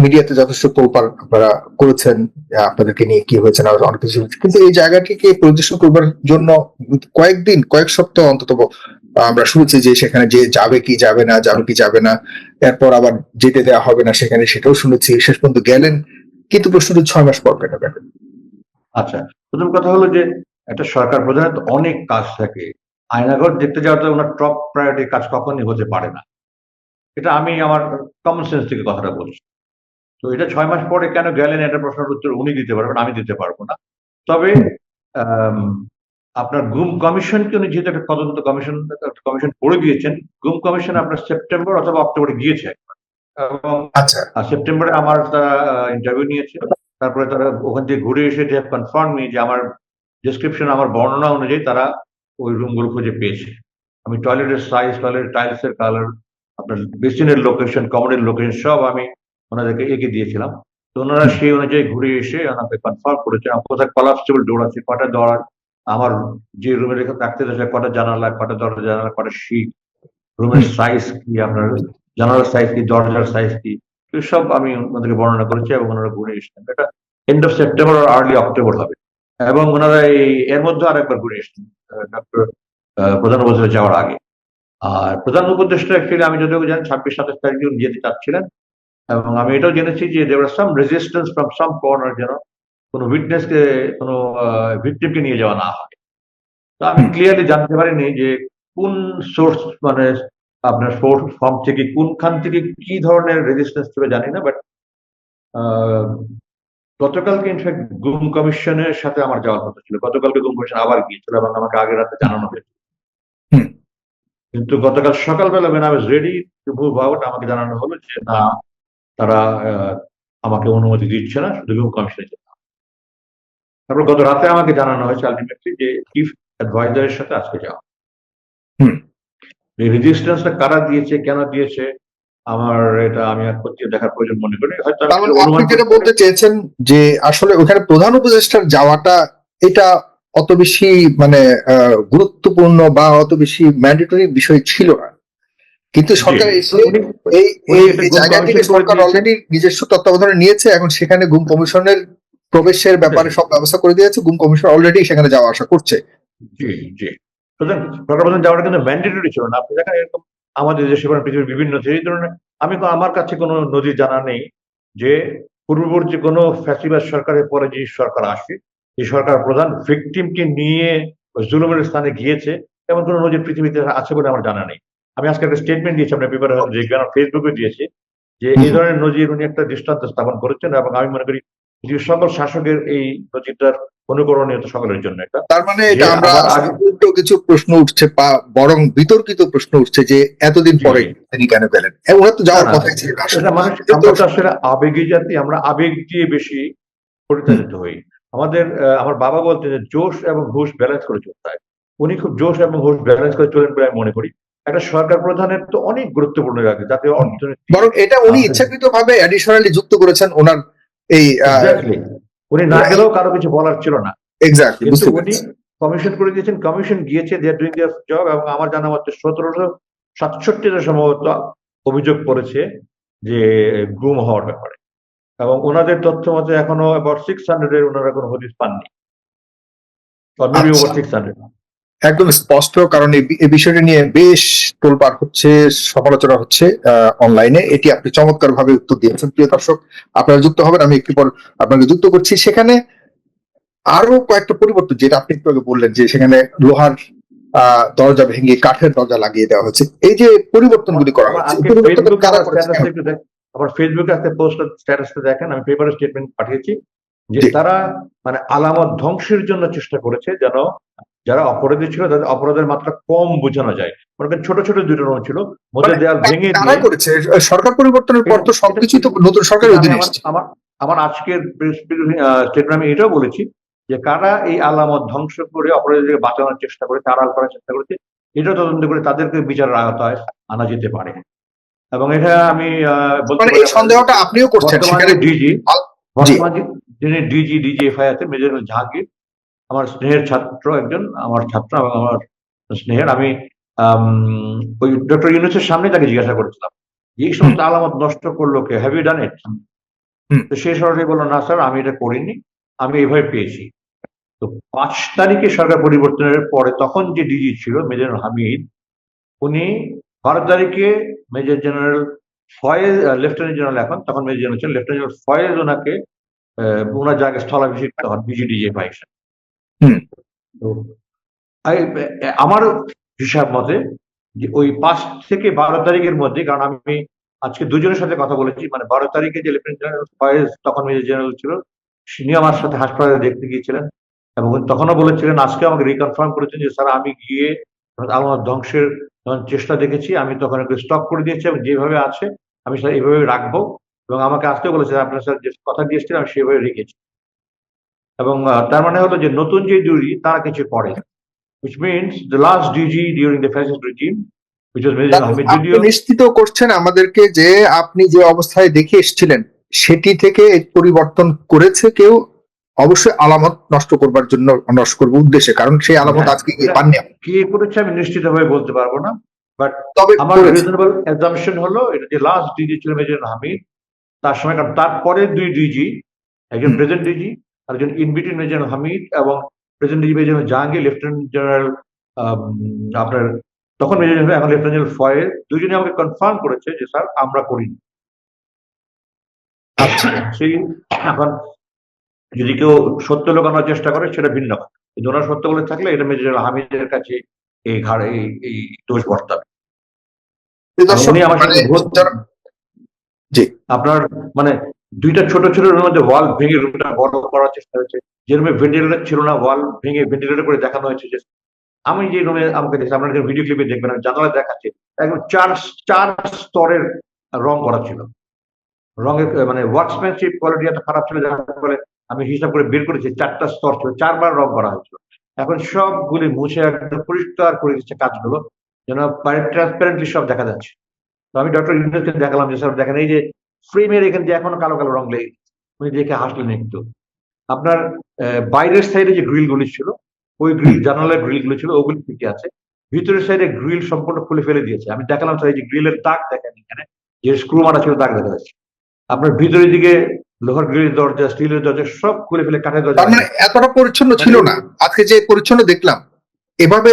মিডিয়াতে যথেষ্ট তোলপাড় আপনারা করেছেন, আপনাদেরকে নিয়ে কি হয়েছে না অনেক কিছু হয়েছে, কিন্তু এই জায়গাটিকে পরিদর্শন করবার জন্য কয়েকদিন কয়েক সপ্তাহ অন্তত আমরা শুনেছি যে সেখানে যে যাবে কি যাবে না, যাবে কি যাবে না, এরপর আবার যেতে দেওয়া হবে না সেখানে, সেটাও শুনেছি। শেষ পর্যন্ত গেলেন, কিন্তু প্রশ্নটি 6 মাস পর কেন গেলেন? আচ্ছা, প্রথম কথা হলো যে একটা সরকার প্রধানের তো অনেক কাজ থাকে, আয়নাঘর দেখতে যাওয়াটা ওনার টপ প্রায়োরিটি কাজ কখনই হতে পারে না। এটা আমি আমার কমন সেন্স থেকে কথাটা বলছি। তো এটা 6 মাস পরে কেন গেলেন, এটা প্রশ্নের উত্তর উনি দিতে পারবেন, আমি দিতে পারবো না। তবে আম, আপনার গুম কমিশনকে উনি যেহেতু একটা তদন্ত কমিশন করে দিয়েছেন, গুম কমিশন আপনার সেপ্টেম্বর অথবা অক্টোবরে গিয়েছে একবার, এবং আচ্ছা। সেপ্টেম্বরে আমার তারা ইন্টারভিউ নিয়েছে। তারপরে তারা ওখান থেকে ঘুরে এসে যে কনফার্ম মি যে আমার ডেসক্রিপশন, আমার বর্ণনা অনুযায়ী তারা ওই রুমগুলো খুঁজে পেয়েছে। আমি টয়লেটের সাইজ, টয়লেট টাইলস এর কালার, আপনার বেসিনের লোকেশন, কমোডের লোকেশন সব আমি ওনাদেরকে এঁকে দিয়েছিলাম। তো ওনারা সেই অনুযায়ী ঘুরে এসে ওনাকে কনফার্ম করেছেন কোথায় কলাপসিবল ডোর আছে, কটা দরজা, আমার যে রুমে রেখে থাকতে দেশে কটা জানালা, কটা দরজা জানালা, কটা শীট, রুমের সাইজ কি, আপনার জানালার সাইজ কি, দরজার সাইজ কি, সব আমি ওনাদেরকে বর্ণনা করেছি এবং ওনারা ঘুরে এসেছেন। এটা এন্ড অফ সেপ্টেম্বর আর আর্লি অক্টোবর হবে। এবং ওনারা এর মধ্যে আরেকবার ঘুরে এসেছেন ডক্টর প্রধান উপদেষ্টা যাওয়ার আগে। আর প্রধান উপদেষ্টা অ্যাকচুয়ালি আমি যতটুকু জানি 26-27 তারিখে উনি যেতে চাচ্ছিলেন, এবং আমি এটাও জেনেছি যে দেয়ার সাম রেজিস্ট্যান্স ফ্রম সাম কর্নার, যেন কোনো উইটনেসকে, কোনো ভিকটিমকে নিয়ে যাওয়া না হয়। তো আমি ক্লিয়ারলি জানতে পারিনি যে কোন সোর্স, মানে আপনার সোর্স ফর্ম থেকে কোনখান থেকে কি ধরনের রেজিস্ট্যান্স ছিল জানি না, বাট গতকালকে ইনফ্যাক্ট গুম কমিশনের সাথে আমার যাওয়ার কথা ছিল। গতকালকে গুম কমিশন আবার গিয়েছিল এবং আমাকে আগের রাতে জানানো হয়েছিল। কিন্তু গতকাল সকালবেলা when I was ready to move out, আমাকে জানানো হলো যে না, তারা আমাকে অনুমতি দিচ্ছে না, শুধু গুম কমিশনে যেতে হবে। তারপর গত রাতে আমাকে জানানো হয়েছে আলটিমেটলি যে চিফ অ্যাডভাইজারের সাথে আজকে যাওয়া। এই রেজিস্ট্যান্সটা কারা দিয়েছে, কেন দিয়েছে, আমার এটা আমি আর খতিয়ে দেখার প্রয়োজন মনে করি। হয়তো আপনি যেটা বলতে চেয়েছেন যে আসলে ওখানে প্রধান উপদেষ্টার যাওয়াটা এটা অত বেশি মানে গুরুত্বপূর্ণ বা অত বেশি ম্যান্ডেটরি বিষয় ছিল না, কিন্তু সরকার এসে এই জায়গাটিকে সরকার অলরেডি নিজস্ব তত্ত্বাবধানে নিয়েছে। এখন সেখানে গুম কমিশনের প্রবেশের ব্যাপারে সব ব্যবস্থা করে দিয়েছে, গুম কমিশন অলরেডি সেখানে যাওয়া আসা করছে। জি জি, সরকার প্রধান যাওয়াটা কিন্তু ম্যান্ডেটরি ছিল না। আপনি দেখেন এরকম আমাদের দেশে এবং পৃথিবীর বিভিন্ন দেশে। এই ধরনের আমার কাছে কোনো নজির জানা নেই যে পূর্ববর্তী কোনো ফ্যাসিবাদ সরকারের পরে যে সরকার আসে, এই সরকার প্রধান ভিকটিমকে নিয়ে জুলুমের স্থানে গিয়েছে, এমন কোনো নজির পৃথিবীতে আছে বলে আমার জানা নেই। আমি আজকে একটা স্টেটমেন্ট দিয়েছি, আপনার পেপারে হয়তো দেখবেন, ফেসবুকে দিয়েছি, যে এই ধরনের নজির উনি একটা দৃষ্টান্ত স্থাপন করেছেন, এবং আমি মনে করি পৃথিবীর সকল শাসকের এই নজিরটার অনুকরণীয় সকলের জন্য একটা। তার মানে যে এটা আমরা আবার আগে উল্টো কিছু প্রশ্ন উঠছে, বা বরং বিতর্কিত প্রশ্ন উঠছে যে এতদিন জি, পরে জি। তিনি কেন গেলেন? ওনার তো না, যাওয়ার না, কথাই ছিল না আসলে। এটা মানুষ, আমরা তো আসলে আবেগী জাতি, আমরা আবেগ দিয়ে বেশি পরিচালিত হই। আমার বাবা বলতেন যে জোশ এবং হুঁশ ব্যালেন্স করে চলতে হয়। উনি খুব জোশ এবং হুঁশ ব্যালেন্স করে চলেন বলে আমি মনে করি। একটা সরকার প্রধানের তো অনেক গুরুত্বপূর্ণ লাগে, জাতীয় অর্থনীতি বরং এটা উনি আছে। ইচ্ছাকৃত ভাবে অ্যাডিশনালি যুক্ত করেছেন ওনার এই এক্স্যাক্টলি, উনি না গেলেও কারো কিছু বলার ছিল না, এক্স্যাক্টলি কিন্তু বুঝতে উনি পেরেছি। কমিশন করে দিয়েছেন, কমিশন গিয়েছে, দে আর ডুইং দেয়ার জব। এবং আমার জানা মতে 1767 সম্ভবত অভিযোগ করেছে যে গুম হওয়ার ব্যাপারে, এবং ওনাদের তথ্য মতে এখনো অ্যাবাউট 600 এর ওনারা কোনো হদিস পাননি, মেবি আচ্ছা, ওভার 600। একদম স্পষ্ট, কারণ এই বিষয়টি নিয়ে বেশ তোলপাড় হচ্ছে, সমালোচনা হচ্ছে অনলাইনে। এটি আপনি চমৎকার ভাবে উত্তর দিয়েছেন। প্রিয় দর্শক, আপনারা যুক্ত হবেন, আমি একটু পর আপনাকে যুক্ত করছি। সেখানে আরো কয়েকটা পরিবর্তন, যেটা আপনি একটু আগে বললেন যে সেখানে লোহার দরজা ভেঙে কাঠের দরজা লাগিয়ে দেওয়া হচ্ছে, এই যে পরিবর্তনগুলি করা আমার হচ্ছে, এই আজকে পরিবর্তন ফেসবুকে কারা আমার করেছে? স্ট্যাটাসে একটু দেখ, আমার ফেসবুকে আজকে পোস্ট স্ট্যাটাসটা দেখেন, আমি পেপারে স্টেটমেন্ট পাঠিয়েছি যে জি, তারা মানে আলামত ধ্বংসের জন্য চেষ্টা করেছে, যেন যারা অপরাধী ছিল তাদের অপরাধের মাত্রা কম বোঝানো যায়। মনে করেন ছোট ছোট দুটো রুম ছিল, মধ্যে মানে দেয়াল ভেঙে কারা দিয়ে। করেছে? সরকার পরিবর্তনের পর এটা তো এটা সবকিছুই তো নতুন সরকারের এটা আমি অধীনে আমার এসেছে। আমার আমার আজকের স্টেটমেন্ট আমি এটাও বলেছি যে কারা এই আলামত ধ্বংস করে অপরাধীদেরকে বাঁচানোর চেষ্টা করে, তাড়াল করার চেষ্টা করেছে, এটা তদন্ত করে তাদেরকে বিচারের আওতায় আনা যেতে পারে। এবং এটা আমি বলতে মানে পারি এই আপনাদের সন্দেহটা আপনিও করছেন বর্তমান সেখানে? যে ডিজি, জি, বর্তমান যিনি ডিজিএফআই আছে, মেজর জাহাঙ্গীর, আমার স্নেহের ছাত্র একজন, আমার ছাত্র এবং আমার স্নেহের। আমি ওই ডক্টর ইউনূসের সামনে তাকে জিজ্ঞাসা করেছিলাম এই হুম, সমস্ত আলামত নষ্ট করলো কে, হ্যাভ ইউ ডান ইট? হুম, তো সে সরাসরি বললো, না স্যার, আমি এটা করিনি, আমি এইভাবে পেয়েছি। তো 5 তারিখে সরকার পরিবর্তনের পরে তখন যে ডিজি ছিল মেজর হামিদ, উনি 12 তারিখে major general Faiz, lieutenant general এখন, তখন মেজর জেনারেল ছিলেন, লেফটেন্যান্ট জেনারেল ফয়েজ ওনাকে ওনার জায়গায় স্থলাভিষিক্ত হন বিজিডিজিএফআই হিসেবে। হুম। তো আমার হিসাব মতে যে ওই 5 থেকে 12 তারিখের মধ্যে, কারণ আমি আজকে দুজনের সাথে কথা বলেছি, মানে 12 তারিখে যে লেফটেন্যান্ট জেনারেল ফয়েজ তখন মেজর জেনারেল ছিল, তিনি আমার সাথে হাসপাতালে দেখতে গিয়েছিলেন, এবং তখনও বলেছিলেন, আজকে আমাকে রিকনফার্ম করেছেন যে স্যার আমি গিয়ে আমার ধ্বংসের চেষ্টা দেখেছি, আমি তখন একটু স্টপ করে দিয়েছি, এবং যেভাবে আছে আমি স্যার এইভাবে রাখবো। এবং আমাকে আসতেও বলেছেন, আপনার স্যার যে কথা দিয়েছিলেন আমি সেভাবে রেখেছি। এবং তার মানে হলো যে নতুন যে ডিউটি তারা কিছু করে, which means the last DG during the fascist regime, which was Major Hamid আপনি Didio. নিশ্চিত করছেন আমাদেরকে যে আপনি যে অবস্থায় দেখে এসেছিলেন সেটি থেকে এই পরিবর্তন করেছে কেউ, অবশ্যই আলামত নষ্ট করবার জন্য, নষ্ট করবার উদ্দেশ্যে, কারণ সেই আলামত হ্যাঁ, আজকে গিয়ে পাননি আপনি। কে করেছে আমি নিশ্চিতভাবে বলতে পারবো না, বাট তবে আমার করেছে। রিজনেবল অ্যাজাম্পশন হলো এটা যে লাস্ট ডিজি ছিল মেজর হামিদ, তার সময়, কারণ তারপরে 2 ডিজি, একজন হুম, প্রেজেন্ট ডিজি আর একজন ইনবিটুইন মেজর হামিদ, এবং present DG major Jahangir, lieutenant general আপনার তখন মেজর জেনারেল, এখন লেফটেন্যান্ট জেনারেল ফয়েজ, দুজনে আমাকে কনফার্ম করেছে যে স্যার আমরা করিনি। আচ্ছা, সেই এখন যদি কেউ সত্য লুকানোর চেষ্টা করে সেটা ভিন্ন কথা, কিন্তু ওনারা সত্য বলে থাকলে এটা মেজর হামিদের কাছে এই ঘাড়ে এই দোষ বর্তাবে। প্রিয় এবং দর্শক, উনি আমার মানে সাথে জি, আপনার মানে দুইটা ছোট ছোট রুমের মধ্যে ওয়াল ভেঙে রুমটা বড় করার চেষ্টা হয়েছে, যে রুমে ভেন্টিলেটর ছিল না ওয়াল ভেঙে ভেন্টিলেটর করে দেখানো হয়েছে। যে আমি যে রুমে আমাকে দেখছি, আপনার ভিডিও ক্লিপে দেখবেন, আমি জানালা দেখাচ্ছি, একদম চার চার স্তরের রং করা ছিল। রঙের মানে ওয়ার্কসম্যানশিপ কোয়ালিটি এত খারাপ ছিল, যার ফলে আমি হিসাব করে বের করেছি 4টা স্তর ছিল, 4বার রং করা হয়েছিল। এখন সবগুলি মুছে একদম পরিষ্কার করে দিচ্ছে কাজগুলো, যেন ট্রান্সপারেন্টলি সব দেখা যাচ্ছে। তো আমি ডক্টর ইউনূসকে দেখালাম যে স্যার দেখেন, এই যে ফ্রেমের এখান দিয়ে এখনো কালো কালো রং লেগে গেছে। উনি দেখে হাসলেন একটু। আপনার বাইরের সাইডে যে গ্রিল গুলি ছিল, ওই গ্রিল, জানালার গ্রিল গুলো ছিল, ওগুলি ঠিকই আছে। ভিতরের সাইডে গ্রিল সম্পূর্ণ খুলে ফেলে দিয়েছে। আমি দেখালাম স্যার, এই যে গ্রিলের দাগ দেখেন, এখানে যে স্ক্রু মারা ছিল দাগ দেখা যাচ্ছে। আপনার ভিতরের দিকে লোহার গ্রিলের দরজা, স্টিলের দরজা সব খুলে ফেলে কাঠের দরজা তার মানে লাগিয়েছে। এতটা পরিচ্ছন্ন মানে ছিল না। আজকে যে পরিচ্ছন্ন দেখলাম, এভাবে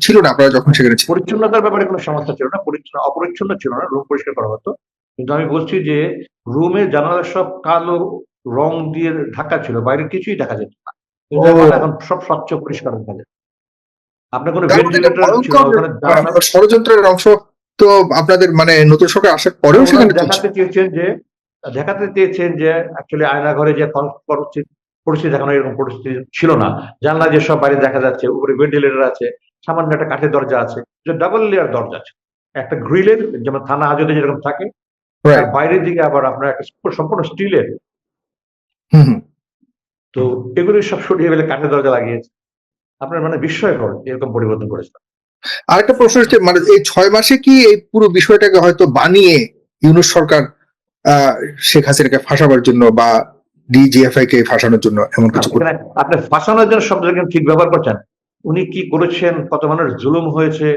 ছিল না আপনারা যখন সেখানে ছিলেন? পরিচ্ছন্নতার ব্যাপারে কোনো সমস্যা ছিল না, অপরিচ্ছন্ন ছিল না, রুম পরিষ্কার করা হতো। কিন্তু আমি বলছি যে রুমের জানালা সব কালো রং দিয়ে ঢাকা ছিল, বাইরে কিছুই দেখা যেত না, কিন্তু এখন সব স্বচ্ছ পরিষ্কার দেখা যায়। আপনার কোনো তার মানে এটা ভেন্টিলেটর ছিল ভয়ঙ্কর ওখানে জানালা। ষড়যন্ত্রের অংশ তো আপনাদের মানে নতুন সরকার আসার পরেও ওরা সেখানে চলছে। দেখাতে চেয়েছেন যে অ্যাকচুয়ালি আয়না ঘরে যে পরিস্থিতি দেখানো, এরকম পরিস্থিতি ছিল না। জানলা যে সব বাইরে দেখা যাচ্ছে, উপরে ভেন্টিলেটর আছে, সামান্য একটা কাঠের দরজা আছে, যে ডাবল লেয়ার দরজা আছে, একটা গ্রিলের, যেমন থানা হাজতে যেরকম থাকে, তার রাইট। বাইরের দিকে আবার আপনার একটা সম্পূর্ণ স্টিলের। হুম হুম। তো এগুলি সব সরিয়ে ফেলে কাঠের দরজা লাগিয়েছে। আপনার মানে বিস্ময়কর এরকম পরিবর্তন করেছে। আরেকটা প্রশ্ন হচ্ছে, মানে এই 6 মাসে কি এই পুরো বিষয়টাকে হয়তো বানিয়ে ইউনূস সরকার শেখ হাসিনাকে ফাঁসাবার জন্য বা ডিজিএফআই কে ফাঁসানোর জন্য এমন কিছু এখানে আপনি ফাঁসানোর জন্য শব্দটা কিন্তু ঠিক ব্যবহার করছেন। উনি কি করেছেন, কত মানুষ জুলুম হয়েছে,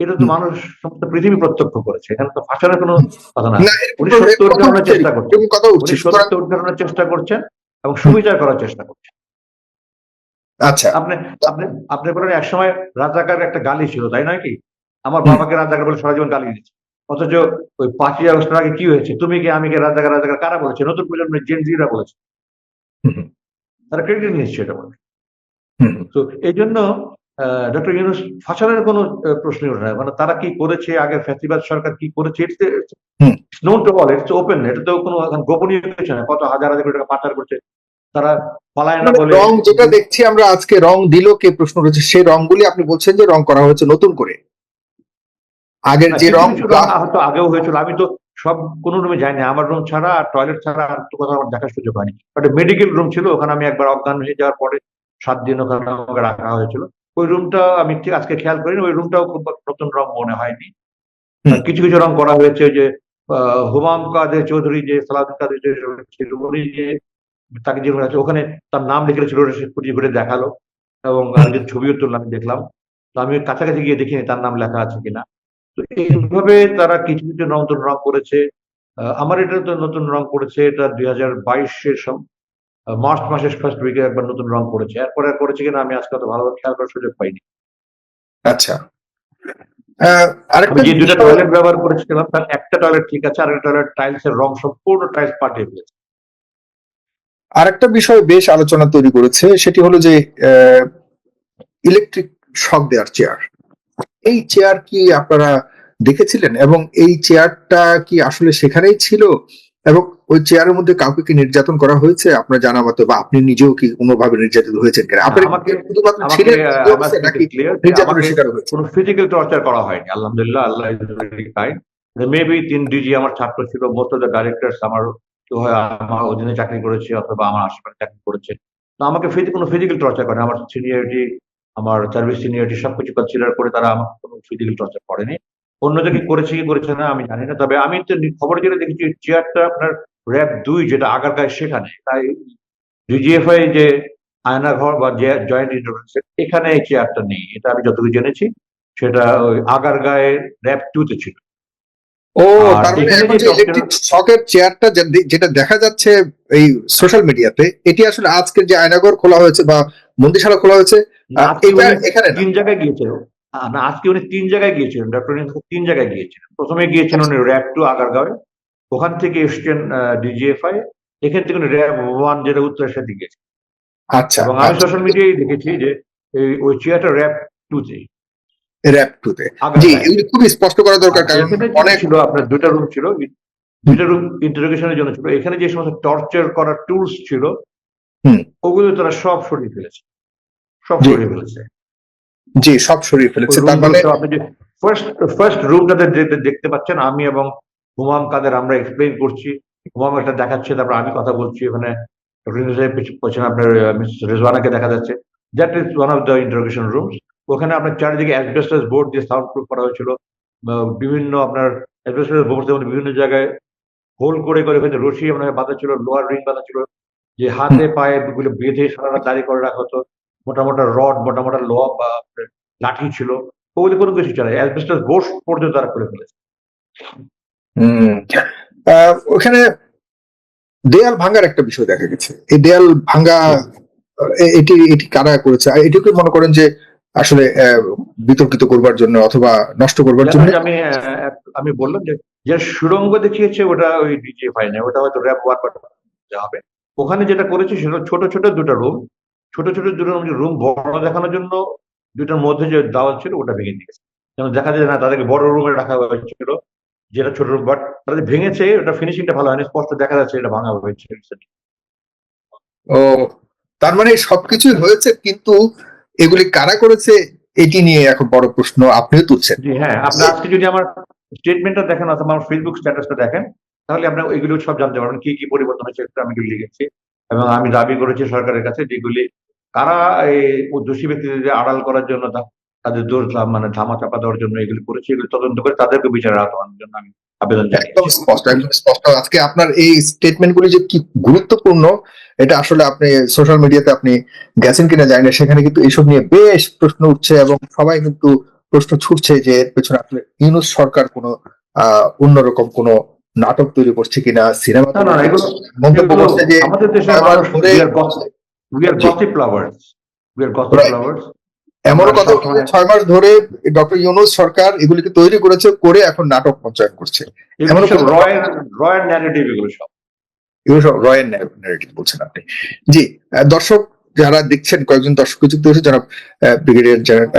এটা তো মানুষ সমস্ত পৃথিবী প্রত্যক্ষ করেছে, এখানে তো ফাঁসানোর কোনো কথা না। উনি সত্য উদ্ঘাটনের চেষ্টা করছেন, উনি সত্য উদ্ঘাটনের চেষ্টা করছেন এবং সুবিচার করার চেষ্টা করছেন। আচ্ছা, আপনি আপনি আপনি বলেন একসময় রাজাকার একটা গালি ছিল, তাই নয় কি? আমার বাবাকে রাজাকার বলে সারা জীবন গালি দিচ্ছে। অথচ ওই 5ই আগস্টের আগে কি হয়েছে, তুমি কে আমি কে, রাজাকার রাজাকার কারা বলেছে? নতুন প্রজন্মের জেনজিরা বলেছে, তারা ক্রেডিট নিচ্ছে এটা বলে। তো এই জন্য ডক্টর ইউনূস ফাঁসানোর কোনো প্রশ্নই ওঠে না। মানে তারা কি করেছে, আগের ফ্যাসিবাদ সরকার কি করেছে, it's known to all, it's open, এটা তো কোনো এখন গোপনীয় কিছু না। কত হাজার হাজার কোটি টাকা পাচার করছে তারা, পালায় না বলে। রং যেটা দেখছি আমরা আজকে, রং দিল কে প্রশ্ন রয়েছে, সেই রংগুলি আপনি বলছেন যে রং করা হয়েছে নতুন করে, আগের যে রং হয়তো আগেও হয়েছিল। আমি তো সব কোন রুমে যাইনি, আমার রুম ছাড়া আর টয়লেট ছাড়া আর তো কোথাও আমার দেখার সুযোগ হয়নি। একটা মেডিকেল রুম ছিল, ওখানে আমি একবার অজ্ঞান হয়ে যাওয়ার পরে 7 দিন ওখানে আমাকে রাখা হয়েছিল। ওই রুমটা আমি ঠিক আজকে খেয়াল করিনি, ওই রুমটাও খুব নতুন রং মনে হয়নি। কিছু কিছু রং করা হয়েছে, যে হুমায়ুন কাদের চৌধুরী, যে সালাউদ্দিন কাদের ছিল, উনি যে তাকে যে আছে ওখানে তার নাম লিখে ছিল, খুঁটিয়ে ঘুরে দেখালো এবং আমি যে ছবিও তুললাম, আমি দেখলাম। তো আমি কাছাকাছি গিয়ে দেখিনি তার নাম লেখা আছে কিনা। তো এইভাবে তারা কিছু কিছু নতুন রং করেছে। আমার এটা তো নতুন রং করেছে, এটা 2022-এর মার্চ মাসের ফার্স্ট উইকে একবার নতুন রং করেছে, এরপরে করেছে কিনা আমি আজকে অত ভালোভাবে খেয়াল করার সুযোগ পাইনি। আচ্ছা, আমি যে 2টা টয়লেট ব্যবহার করেছিলাম, তার একটা টয়লেট ঠিক আছে, আর একটা টয়লেট টাইলস এর রং সম্পূর্ণ টাইলস পাল্টে ফেলেছে। আরেকটা বিষয় বেশ আলোচনা তৈরি করেছে, সেটি হলো যে ইলেকট্রিক শক দেওয়ার চেয়ার। এই চেয়ার কি আপনারা দেখেছিলেন, এবং এই চেয়ারটা কি আসলে সেখানেই ছিল, এবং ওই চেয়ারের মধ্যে কাউকে কি নির্যাতন করা হয়েছে আপনার জানা মতো, বা আপনি নিজেও কি কোনোভাবে নির্যাতিত হয়েছেন কিনা? কোনো ফিজিক্যাল টর্চার করা হয়নি, আলহামদুলিল্লাহ। আল্লাহ মেবি 3 ডিজি আমার ছাত্র ছিল, মোস্ট অফ দ্য ডাইরেক্টরস আমার আমার অধীনে চাকরি করেছে অথবা আমার আশেপাশে চাকরি করেছে। তো আমাকে কোনো ফিজিক্যাল টর্চার করে, আমার সিনিয়রিটি, আমার সার্ভিস সিনিয়রিটি সবকিছু কনসিডার করে তারা আমাকে কোনো ফিজিক্যাল টর্চার করেনি। অন্যদের করেছে কি করেছে না আমি জানি না, তবে আমি তো খবর যেটা দেখেছি, চেয়ারটা আপনার র‍্যাব 2 যেটা আগারগাঁয়, সেখানে, তাই ডিজিএফআই যে আয়নাঘর বা জয়েন্ট ইন্টারভেনশন, এখানে এই চেয়ারটা নেই, এটা আমি যতটুকু জেনেছি। সেটা ওই আগারগাঁয়ে র‍্যাব 2 তে ছিল। তার মানে এখন যে ইলেকট্রিক শকের চেয়ারটা যেটা দেখা যাচ্ছে এই সোশ্যাল মিডিয়াতে, এটি আসলে আজকের যে আয়নাঘর খোলা হয়েছে বা বন্দিশালা খোলা হয়েছে, এখানে 3 জায়গায় গিয়েছিল না, আজকে উনি 3 জায়গায় গিয়েছিলেন, ডক্টর 3 জায়গায় গিয়েছিলেন। প্রথমে গিয়েছেন উনি র‍্যাব 2 আগারগাঁওয়ে, ওখান থেকে এসছেন ডিজিএফআই, এখান থেকে উনি র‍্যাব 1 যেটা উত্তরের সাথে গিয়েছেন। আচ্ছা, এবং আমি সোশ্যাল মিডিয়ায় দেখেছি যে ওই চেয়ারটা র‍্যাব 2 তে, র‍্যাব 2 তে। জি, এগুলো খুবই স্পষ্ট করা দরকার, কারণ অনেক ছিল, আপনার 2টা রুম ছিল, 2টা রুম ইন্টারোগেশনের জন্য ছিল। এখানে যে সমস্ত টর্চার করার টুলস ছিল, ওগুলো তারা সব সরিয়ে ফেলেছে, সব সরিয়ে ফেলেছে। জি, সব সরিয়ে ফেলেছে। তার মানে আপনি যে ফার্স্ট রুমটাতে দেখতে পাচ্ছেন, আমি এবং হুমায়ুন কাদের আমরা এক্সপ্লেইন করছি, হুমায়ুন একটা দেখাচ্ছে, তারপর আমি কথা বলছি, ওখানে পেছনে আপনার মিসেস রেজওয়ানাকে দেখা যাচ্ছে। That is one of the interrogation rooms. ওখানে আপনার চারিদিকে অ্যাসবেস্টস বোর্ড দিয়ে সাউন্ড প্রুফ করা হয়েছিল, বিভিন্ন আপনার অ্যাসবেস্টস বোর্ড বিভিন্ন জায়গায় হোল করে করে রশি আপনার বাঁধা ছিল, লোহার রিং বাঁধা ছিল, যে হাতে পায়ে গুলো বেঁধে সারা দাঁড়িয়ে করে রাখা হতো। মোটা মোটা রড, মোটা মোটা লোহা বা লাঠি ছিল, ওগুলো কোনো কিছু চলে, অ্যাসবেস্টস বোর্ড পর্যন্ত তারা করে ফেলেছে। ওখানে দেয়াল ভাঙার একটা বিষয় দেখা গেছে। এই দেয়াল ভাঙা, এটি কারা করেছে? এটিকে মনে করেন যে আসলে বিতর্কিত করবার জন্য অথবা নষ্ট করবার জন্য। আমি বললাম যে সুড়ঙ্গ দেখিয়েছে ওটা ওই ডিজিএফআই না, ওটা হয়তো র্যাব ওয়ান হবে। ওখানে যেটা করেছে সেটা ছোট ছোট দুটো রুম, ছোট ছোট দুটো রুম বড় দেখানোর জন্য দুটার মধ্যে যে দেওয়াল ছিল ওটা ভেঙে দিয়েছে, যেন দেখা যায় না তাদেরকে বড় রুমে রাখা হয়েছিল, যেটা ছোট রুম, বাট তারা যে ভেঙেছে ওটা ফিনিশিংটা ভালো হয়নি, স্পষ্ট দেখা যাচ্ছে এটা ভাঙা হয়েছে। ও, তার মানে সবকিছুই হয়েছে, কিন্তু এগুলি কারা করেছে এটি নিয়ে এখন বড় প্রশ্ন আপনিও তুলছেন। জি হ্যাঁ, আপনি আজকে যদি আমার স্টেটমেন্টটা দেখেন অথবা আমার ফেসবুক স্ট্যাটাসটা দেখেন, তাহলে আপনি এগুলো সব জানতে পারবেন কি কি পরিবর্তন হয়েছে, একটু আমি এগুলো লিখেছি এবং আমি দাবি করেছি সরকারের কাছে যেগুলি কারা এই দোষী ব্যক্তিদের আড়াল করার জন্য তাদের দোষ মানে ধামা চাপা দেওয়ার জন্য এগুলি করেছে, এগুলি তদন্ত করে তাদেরকে বিচারের আওতায় আনার জন্য আমি আবেদন একদম জানিয়েছি। স্পষ্ট, একদম স্পষ্ট। আজকে আপনার এই স্টেটমেন্টগুলি যে কি গুরুত্বপূর্ণ, এটা আসলে আপনি সোশ্যাল মিডিয়াতে আপনি গেছেন কিনা জানি না, সেখানে কিন্তু এইসব নিয়ে বেশ প্রশ্ন উঠছে এবং সবাই কিন্তু প্রশ্ন ছুটছে যে এর পেছনে আসলে ইউনূস সরকার কোনো অন্যরকম কোনো নাটক তৈরি করছে কিনা, সিনেমা না না না, এগুলো মন্তব্য এগুলো করছে যে আমাদের দেশের 6 মাস মানুষ ধরে। We are G, gossip lovers, we are gossip right. Lovers. এমনও আমরা কথা হচ্ছে সবসময় 6 মাস ধরে ডক্টর ইউনূস সরকার এগুলিকে তৈরি করেছে, করে এখন নাটক মঞ্চায়ন করছে। এগুলো এমনও সব কথা রয়্যাল ন্যারেটিভ, এগুলো সব। এগুলো সব রয়্যাল ন্যারেটিভ বলছেন আপনি। জি, দর্শক যারা দেখছেন, কয়েকজন দর্শক যুক্ত হয়েছে, জনাব ব্রিগেডিয়ার জেনারেল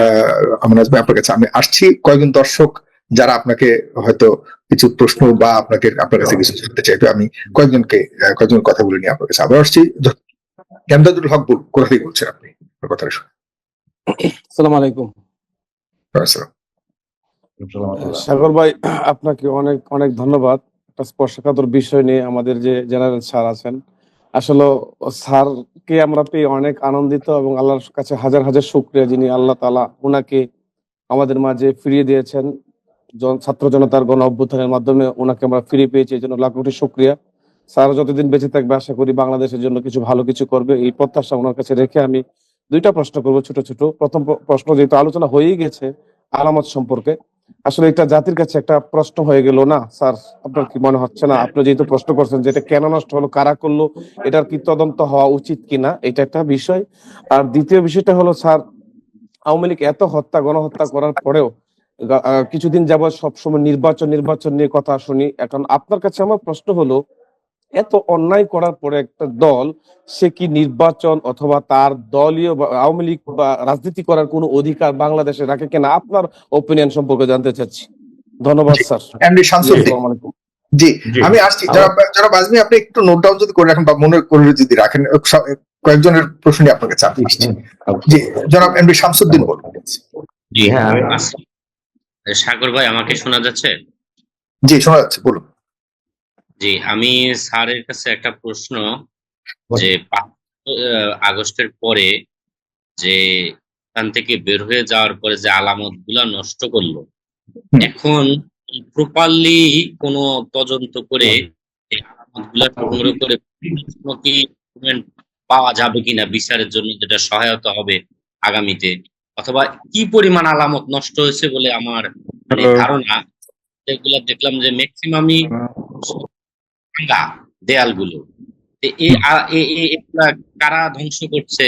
আমানাজ ভাই আপনার কাছে আমি আসছি। কয়েকজন দর্শক যারা আপনাকে হয়তো কিছু প্রশ্ন বা আপনার কাছে কিছু জানতে চাইবে, আমি কয়েকজন কথা বলে নিয়ে আপনার কাছে আবার আসছি। এমদাদুল হক কোথা থেকে বলছেন আপনি? আপনার কথাটা শুনুন। আসসালামু আলাইকুম। সাগর ভাই, আপনাকে অনেক অনেক ধন্যবাদ। একটা স্পর্শকাতর বিষয় নিয়ে আমাদের যে জেনারেল স্যার আছেন, আসলে স্যারকে আমরা পেয়ে অনেক আনন্দিত এবং আল্লাহর কাছে হাজার হাজার শুকরিয়া, যিনি আল্লাহ তাআলা উনাকে আমাদের মাঝে ফিরিয়ে দিয়েছেন। ছাত্র জনতার গণ অভ্যুত্থানের মাধ্যমে ওনাকে আমরা ফিরে পেয়েছি, এই জন্য লাখ কোটি শুকরিয়া। স্যার যতদিন বেঁচে থাকবে আশা করি বাংলাদেশের জন্য কিছু ভালো কিছু করবে, এই প্রত্যাশা ওনার কাছে রেখে আমি দুইটা প্রশ্ন করবো ছোট ছোট। প্রথম প্রশ্ন, যেহেতু আলোচনা হয়েই গেছে আলামত সম্পর্কে, আসলে এটা জাতির কাছে একটা প্রশ্ন হয়ে গেল না স্যার? আপনার কি মনে হচ্ছে না, আপনি যেহেতু প্রশ্ন করছেন যে এটা কেন নষ্ট হলো, কারা করলো, এটার কি তদন্ত হওয়া উচিত কিনা, এটা একটা বিষয়। আর দ্বিতীয় বিষয়টা হলো স্যার, আওয়ামী লীগ এত গণহত্যা করার পরেও কিছুদিন যাবৎ সবসময় নির্বাচন নির্বাচন নিয়ে কথা শুনি। এখন আপনার কাছে আমার প্রশ্ন হলো, এত অন্যায় করার পরে একটা দল, সে কি নির্বাচন অথবা তার দলীয় আওয়ামী লীগ বা রাজনীতি করার কোনো অধিকার বাংলাদেশে রাখে কিনা, আপনার ওপিনিয়ন সম্পর্কে জানতে চাচ্ছি। ধন্যবাদ স্যার। এমডি শামসুদ্দিন। আসসালামু আলাইকুম। জি, আমি আসছি। জনাব আজমি, আপনি একটু নোট ডাউন যদি করে রাখেন বা মনে করে যদি রাখেন, কয়েকজনের প্রশ্ন নিয়ে আপনার কাছে আসছি। জি, জনাব এমডি শামসুদ্দিন বলুন। জি হ্যাঁ, আমি সাগর ভাই, আমাকে শোনা যাচ্ছে? জি, শোনা যাচ্ছে, বলুন। জি, আমি স্যারের কাছে একটা প্রশ্ন, যে 5 আগস্টের পরে যে এখান থেকে বের হয়ে যাওয়ার পরে যে আলামত গুলা নষ্ট করলো, এখন প্রপারলি কোনো তদন্ত করে এই আলামত গুলা সংগ্রহ করে কোনো কি document পাওয়া যাবে কিনা বিচারের জন্য, যেটা সহায়তা হবে আগামীতে, অথবা কি পরিমাণ আলামত নষ্ট হয়েছে বলে আমার ধারণা। এগুলা দেখলাম যে ম্যাক্সিমামই ভাঙা দেয়ালগুলো। এগুলা কারা ধ্বংস করছে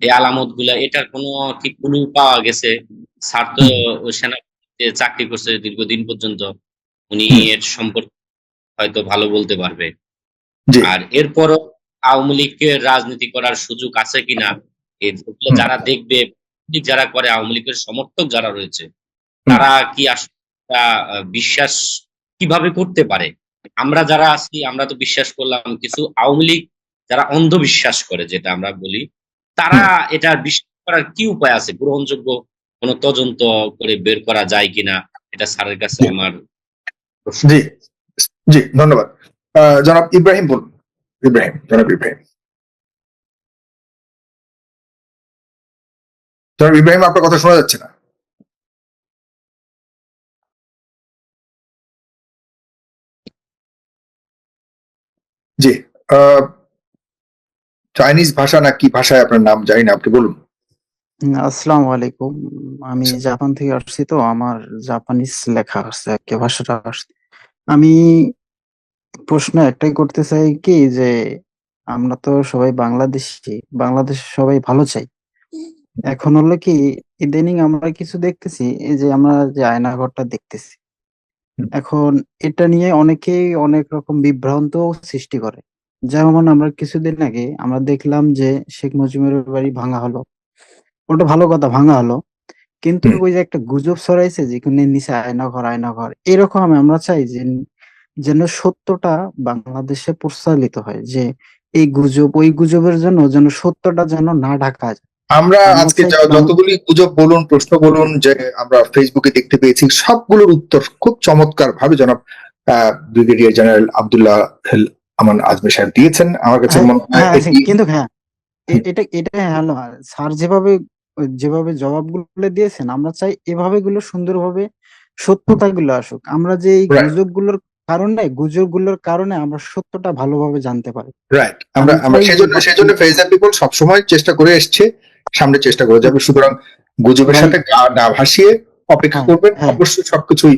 এই আলামত গুলা, এটার কোনো কি ক্লু পাওয়া গেছে? স্যার তো সেনাবাহিনীতে চাকরি করছে দীর্ঘদিন পর্যন্ত, উনি এর সম্পর্কে হয়তো ভালো বলতে পারবে। আর এরপরও আওয়ামী লীগের রাজনীতি করার সুযোগ আছে কিনা, এগুলো যারা দেখবে, যারা করে, আওয়ামী লীগের সমর্থক যারা রয়েছে, তারা কি আসলে বিশ্বাস কিভাবে করতে পারে? আমরা যারা আছি আমরা তো বিশ্বাস করলাম, কিছু আওয়ামী লীগ যারা অন্ধবিশ্বাস করে, যেটা আমরা বলি, তারা এটা বিশ্বাস করার কি উপায় আছে? গ্রহণযোগ্য কোন তদন্ত করে বের করা যায় কিনা, এটা স্যারের কাছে আমার প্রশ্ন। জি জি, ধন্যবাদ। জনাব ইব্রাহিম বলুন। জনাব ইব্রাহিম, আপনার কথা শোনা যাচ্ছে না। জি, চাইনিজ ভাষা না কি ভাষায় আপনার নাম জানি না, আপনি বলুন। আসসালামু আলাইকুম। আমি জাপান থেকে আসছি, তো আমার জাপানিজ লেখা আছে আর কি, ভাষাটা আসছে। আমি প্রশ্ন একটাই করতে চাই কি, যে আমরা তো সবাই বাংলাদেশে সবাই ভালো চাই, এখন হলো কি, ইদানিং আমরা কিছু দেখতেছি, এই যে আমরা যে আয়নাঘরটা দেখতেছি হুম। এখন, এটা নিয়ে অনেকেই অনেক রকম বিভ্রান্ত সৃষ্টি করে। যেমন আমরা কিছুদিন আগে আমরা দেখলাম যে শেখ মুজিবের বাড়ি ভাঙা হলো, ওটা ভালো কথা, ভাঙা হলো, কিন্তু হুম। ওই যে একটা গুজব ছড়াইছে যেখানে নিচে আয়নাঘর আয়নাঘর, এরকম আমরা চাই যে যেন সত্যটা বাংলাদেশে প্রচারিত হয়, যে এই গুজব ওই গুজবের জন্য যেন সত্যটা যেন না ঢাকা যায়। আমরা আমরা আজকে চাই যতগুলি গুজব বলুন, প্রশ্ন বলুন, যে আমরা ফেসবুকে দেখতে পেয়েছি, সবগুলোর উত্তর খুব চমৎকার ভাবে জনাব ব্রিগেডিয়ার জেনারেল আব্দুল্লাহ আমান আজমি সাহেব দিয়েছেন। আমার কাছে হ্যাঁ, মনে হয় হ্যাঁ, এটি কিন্তু হ্যাঁ, এটা এটা হলো, স্যার যেভাবে যেভাবে জবাবগুলো দিয়েছেন, আমরা চাই এভাবে গুলো সুন্দরভাবে সত্যতাগুলো আসুক। আমরা যে এই রাইট, গুজবগুলোর কারণে আমরা সত্যটা ভালোভাবে জানতে পারি। রাইট। আমরা আমি আমরা চাই যে সেজন্য ফেজ দ্য পিপল সবসময় চেষ্টা করে এসছে, সামনে চেষ্টা করে যাবে। সুতরাং গুজবের ভাই, সাথে গা না ভাসিয়ে অপেক্ষা হ্যাঁ, করবেন, হ্যাঁ, অবশ্যই সবকিছুই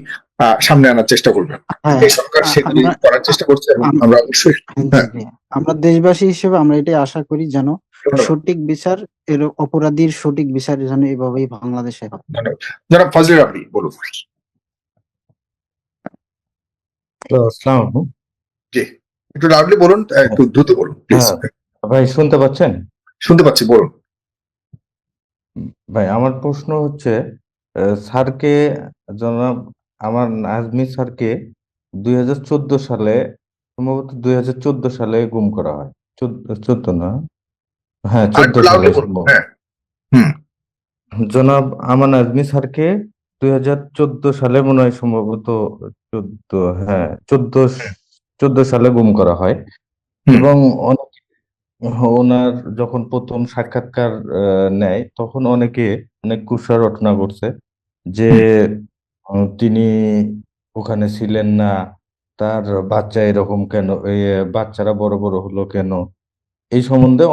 সামনে আনার চেষ্টা করবেন। হ্যাঁ, এই সরকার সেগুলি আমরা করার চেষ্টা করছে এবং আম- আমরা অবশ্যই। জি, হ্যাঁ, জি। আমরা দেশবাসী হিসেবে আমরা এটাই আশা করি, যেন ধন্যবাদ, সঠিক বিচার, এর অপরাধীর সঠিক বিচার যেন এভাবেই বাংলাদেশে হয়। ধন্যবাদ। জনাব ফজলে রাব্বি বলুন। হ্যালো, আসসালামু আলাইকুম। জি, একটু লাউডলি বলুন, একটু দ্রুত বলুন প্লিজ। হ্যাঁ, ভাই শুনতে পাচ্ছেন? শুনতে পাচ্ছি, বলুন। ভাই আমার প্রশ্ন হচ্ছে, স্যারকে, জনাব আমার আজমি স্যারকে 2014 সালে, সম্ভবত 2014 সালে গুম করা হয়। 14 না, হ্যাঁ আর 14 একটু সালে লাউডলি বলুন। সম্ভব। হ্যাঁ। হুম। জনাব আমান আজমি স্যারকে 2014 সালে মনে হয়, সম্ভবত 14, হ্যাঁ 14 সালে গুম করা হয়। হুম। এবং ওনার যখন প্রথম সাক্ষাৎকার নেয়, তখন অনেক কুৎসা রটনা করছে যে হুম। তিনি ওখানে ছিলেন না, তার বাচ্চা এরকম কেন, বাচ্চারা বড় বড় হলো কেন, এই সম্বন্ধে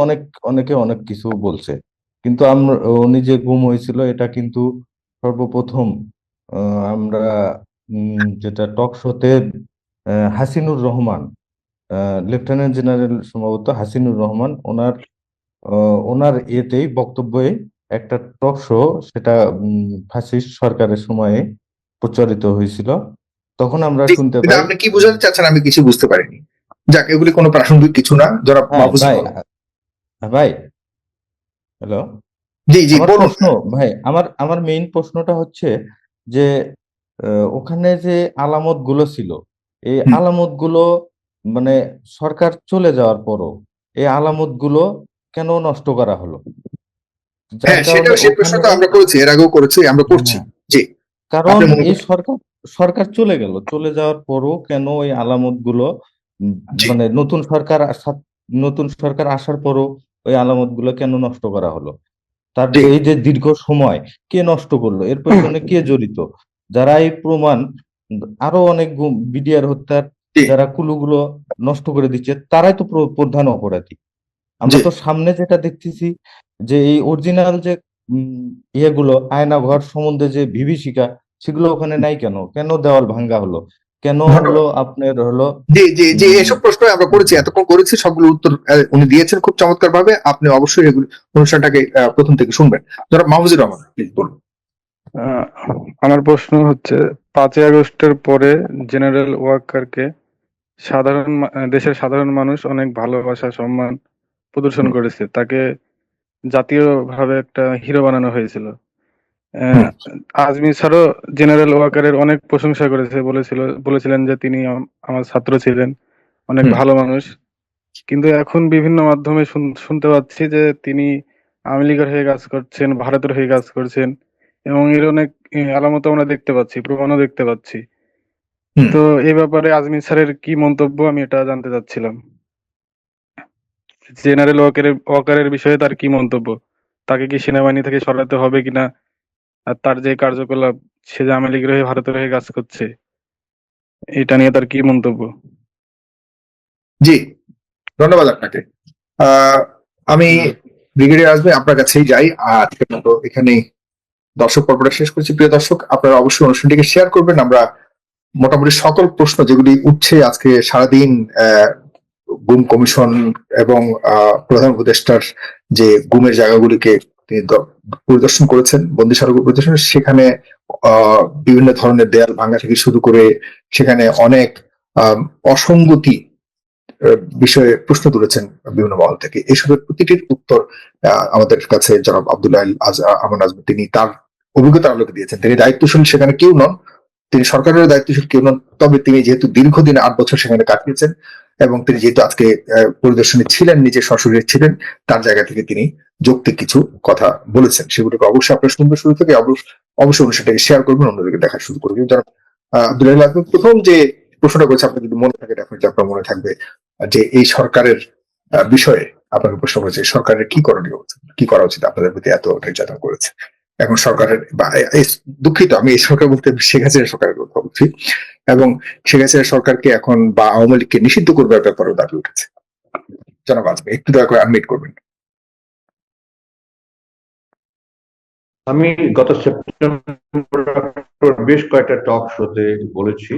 অনেকে অনেক কিছু বলছে। কিন্তু উনি যে গুম হয়েছিল এটা কিন্তু সর্বপ্রথম আমরা যেটা টক শোতে হাসিনুর রহমান, লেফটেন্যান্ট জেনারেল সম্ভবত হাসিনুর রহমান, ওনার এতেই বক্তব্যে একটা টক শো, সেটা ফ্যাসিস্ট সরকারের সময়ে প্রচারিত হয়েছিল। তখন আমরা ঠিক, শুনতে কিন্তু পাই। আপনি কি বোঝাতে চাচ্ছেন আমি কিছু বুঝতে পারিনি। যাক, এগুলি কোনো প্রাসঙ্গিক কিছু না। জনাব হ্যাঁ মাহফুজ ভাই, বলুন। ভাই, হ্যালো, জি, জি, আমার বলুন। প্রশ্ন, ভাই আমার মেইন প্রশ্নটা হচ্ছে যে ওখানে যে আলামত গুলো ছিল, এই হুম। আলামত গুলো মানে সরকার চলে যাওয়ার পরও এই আলামত গুলো কেন নষ্ট করা হলো, যার হ্যাঁ, কারণে সে প্রশ্ন ওখানে, তো আমরা করেছি, এর আগেও করেছি, আমরা করছি। হ্যাঁ, জি, কারণ আপনি মনে এই করছেন। সরকার সরকার চলে গেল, চলে যাওয়ার পরও কেন ওই আলামত গুলো, জি, মানে নতুন সরকার আসার পরও ওই আলামত গুলো কেন নষ্ট করা হলো? তার জি, যে এই যে দীর্ঘ সময় কে নষ্ট করলো, এর পেছনে কে জড়িত? যারা এই প্রমাণ, আরো অনেক বিডিআর হত্যার জি, যারা কুলুগুলো নষ্ট করে দিচ্ছে, তারাই তো প্রধান অপরাধী। জি। আমরা তো সামনে যেটা দেখতেছি, যে এই অরিজিনাল যে ইয়েগুলো, আয়নাঘর সম্বন্ধে যে বিভীষিকা, সেগুলো ওখানে নাই কেন? কেন দেওয়াল ভাঙ্গা হলো? কেন হলো ধন্যবাদ। আপনার হলো জি, জি, জি, উম, এসব প্রশ্ন আমরা করেছি, এতক্ষণ করেছি, সবগুলো উত্তর উনি দিয়েছেন খুব চমৎকার ভাবে। আপনি অবশ্যই এগুলো অনুষ্ঠানটাকে প্রথম থেকে শুনবেন। জনাব মাহফুজুর রহমান প্লিজ বলুন। আহ, আমার প্রশ্ন হচ্ছে, 5ই আগস্টের পরে জেনারেল ওয়াকারকে দেশের সাধারণ মানুষ অনেক ভালোবাসা সম্মান প্রদর্শন হুম। করেছে, তাকে জাতীয়ভাবে একটা হিরো বানানো হয়েছিল। হুম। আহ, আজমি স্যারও জেনারেল ওয়াকারের অনেক প্রশংসা করেছে, বলেছিলেন যে তিনি আমার ছাত্র ছিলেন, অনেক হুম। ভালো মানুষ। কিন্তু এখন বিভিন্ন মাধ্যমে শুনতে পাচ্ছি যে তিনি আওয়ামী লীগের হয়ে কাজ করছেন, ভারতের হয়ে কাজ করছেন, এবং এর অনেক আলামত আমরা দেখতে পাচ্ছি, প্রমাণও দেখতে পাচ্ছি। হুম। তো এই ব্যাপারে আজমি স্যারের কি মন্তব্য, আমি এটা জানতে চাচ্ছিলাম। জেনারেল ওয়াকারের বিষয়ে তার কি মন্তব্য, তাকে কি সেনাবাহিনী থেকে সরাতে হবে কিনা, আর তার যে কার্যকলাপ, সে যে আওয়ামী লীগের হয়ে ভারতের হয়ে কাজ করছে, এটা নিয়ে তার কি মন্তব্য? জি, ধন্যবাদ আপনাকে। আমি ব্রিগেডিয়ার আসবে আপনার কাছেই যাই। আর এখানে দর্শক পর্বটা শেষ করছি। প্রিয় দর্শক, আপনারা অবশ্যই অনুষ্ঠানটিকে শেয়ার করবেন। আমরা মোটামুটি সকল প্রশ্ন যেগুলি উঠছে আজকে সারাদিন, গুম কমিশন এবং প্রধান উপদেষ্টার যে গুমের জায়গাগুলিকে তিনি পরিদর্শন করেছেন, বন্দিশালা পরিদর্শন। সেখানে বিভিন্ন ধরনের দেয়াল ভাঙা থেকে শুরু করে সেখানে অনেক অসঙ্গতি বিষয়ে প্রশ্ন তুলেছেন বিভিন্ন মহল থেকে। এসবের প্রতিটির উত্তর আমাদের কাছে জনাব আব্দুল্লাহ আমান আজমি তিনি তার অভিজ্ঞতার আলোকে দিয়েছেন। তিনি দায়িত্বশীল সেখানে কেউ নন, তিনি সরকারের দায়িত্বশীল কেউ নন, তবে তিনি যেহেতু দীর্ঘদিন 8 বছর সেখানে কাটিয়েছেন এবং তিনি যেহেতু আজকে পরিদর্শনে ছিলেন, নিজের সশরীরে ছিলেন, তার জায়গা থেকে তিনি যৌক্তিক কিছু কথা বলেছেন। সেগুলোকে অবশ্যই আপনার শুনবে শুরু থেকে, অবশ্যই সেটাকে শেয়ার করবেন, অন্যদেরকে দেখা শুরু করবেন। জনাব আব্দুল্লাহ, প্রথম যে প্রশ্নটা করেছে, আপনার যদি মনে থাকে, ডেফিনেটলি আপনার মনে থাকবে যে এই সরকারের বিষয়ে আপনাকে প্রশ্ন করেছে, সরকারের কি করণীয়, কি করা উচিত, আপনাদের প্রতি এত নির্যাতন করেছে এখন সরকারের, দুঃখিত আমি এই সরকার বলতে শেখ হাসিনা সরকারের কথা বলছি, এবং শেখ হাসিনা সরকারকে এখন বা আওয়ামী লীগকে নিষিদ্ধ করবার ব্যাপারেও দাবি উঠেছে। জনাব আজমি, একটু দয়া করে আনমিউট করবেন। আমি গত সেপ্টেম্বর বেশ কয়েকটা টক শোতে বলেছি,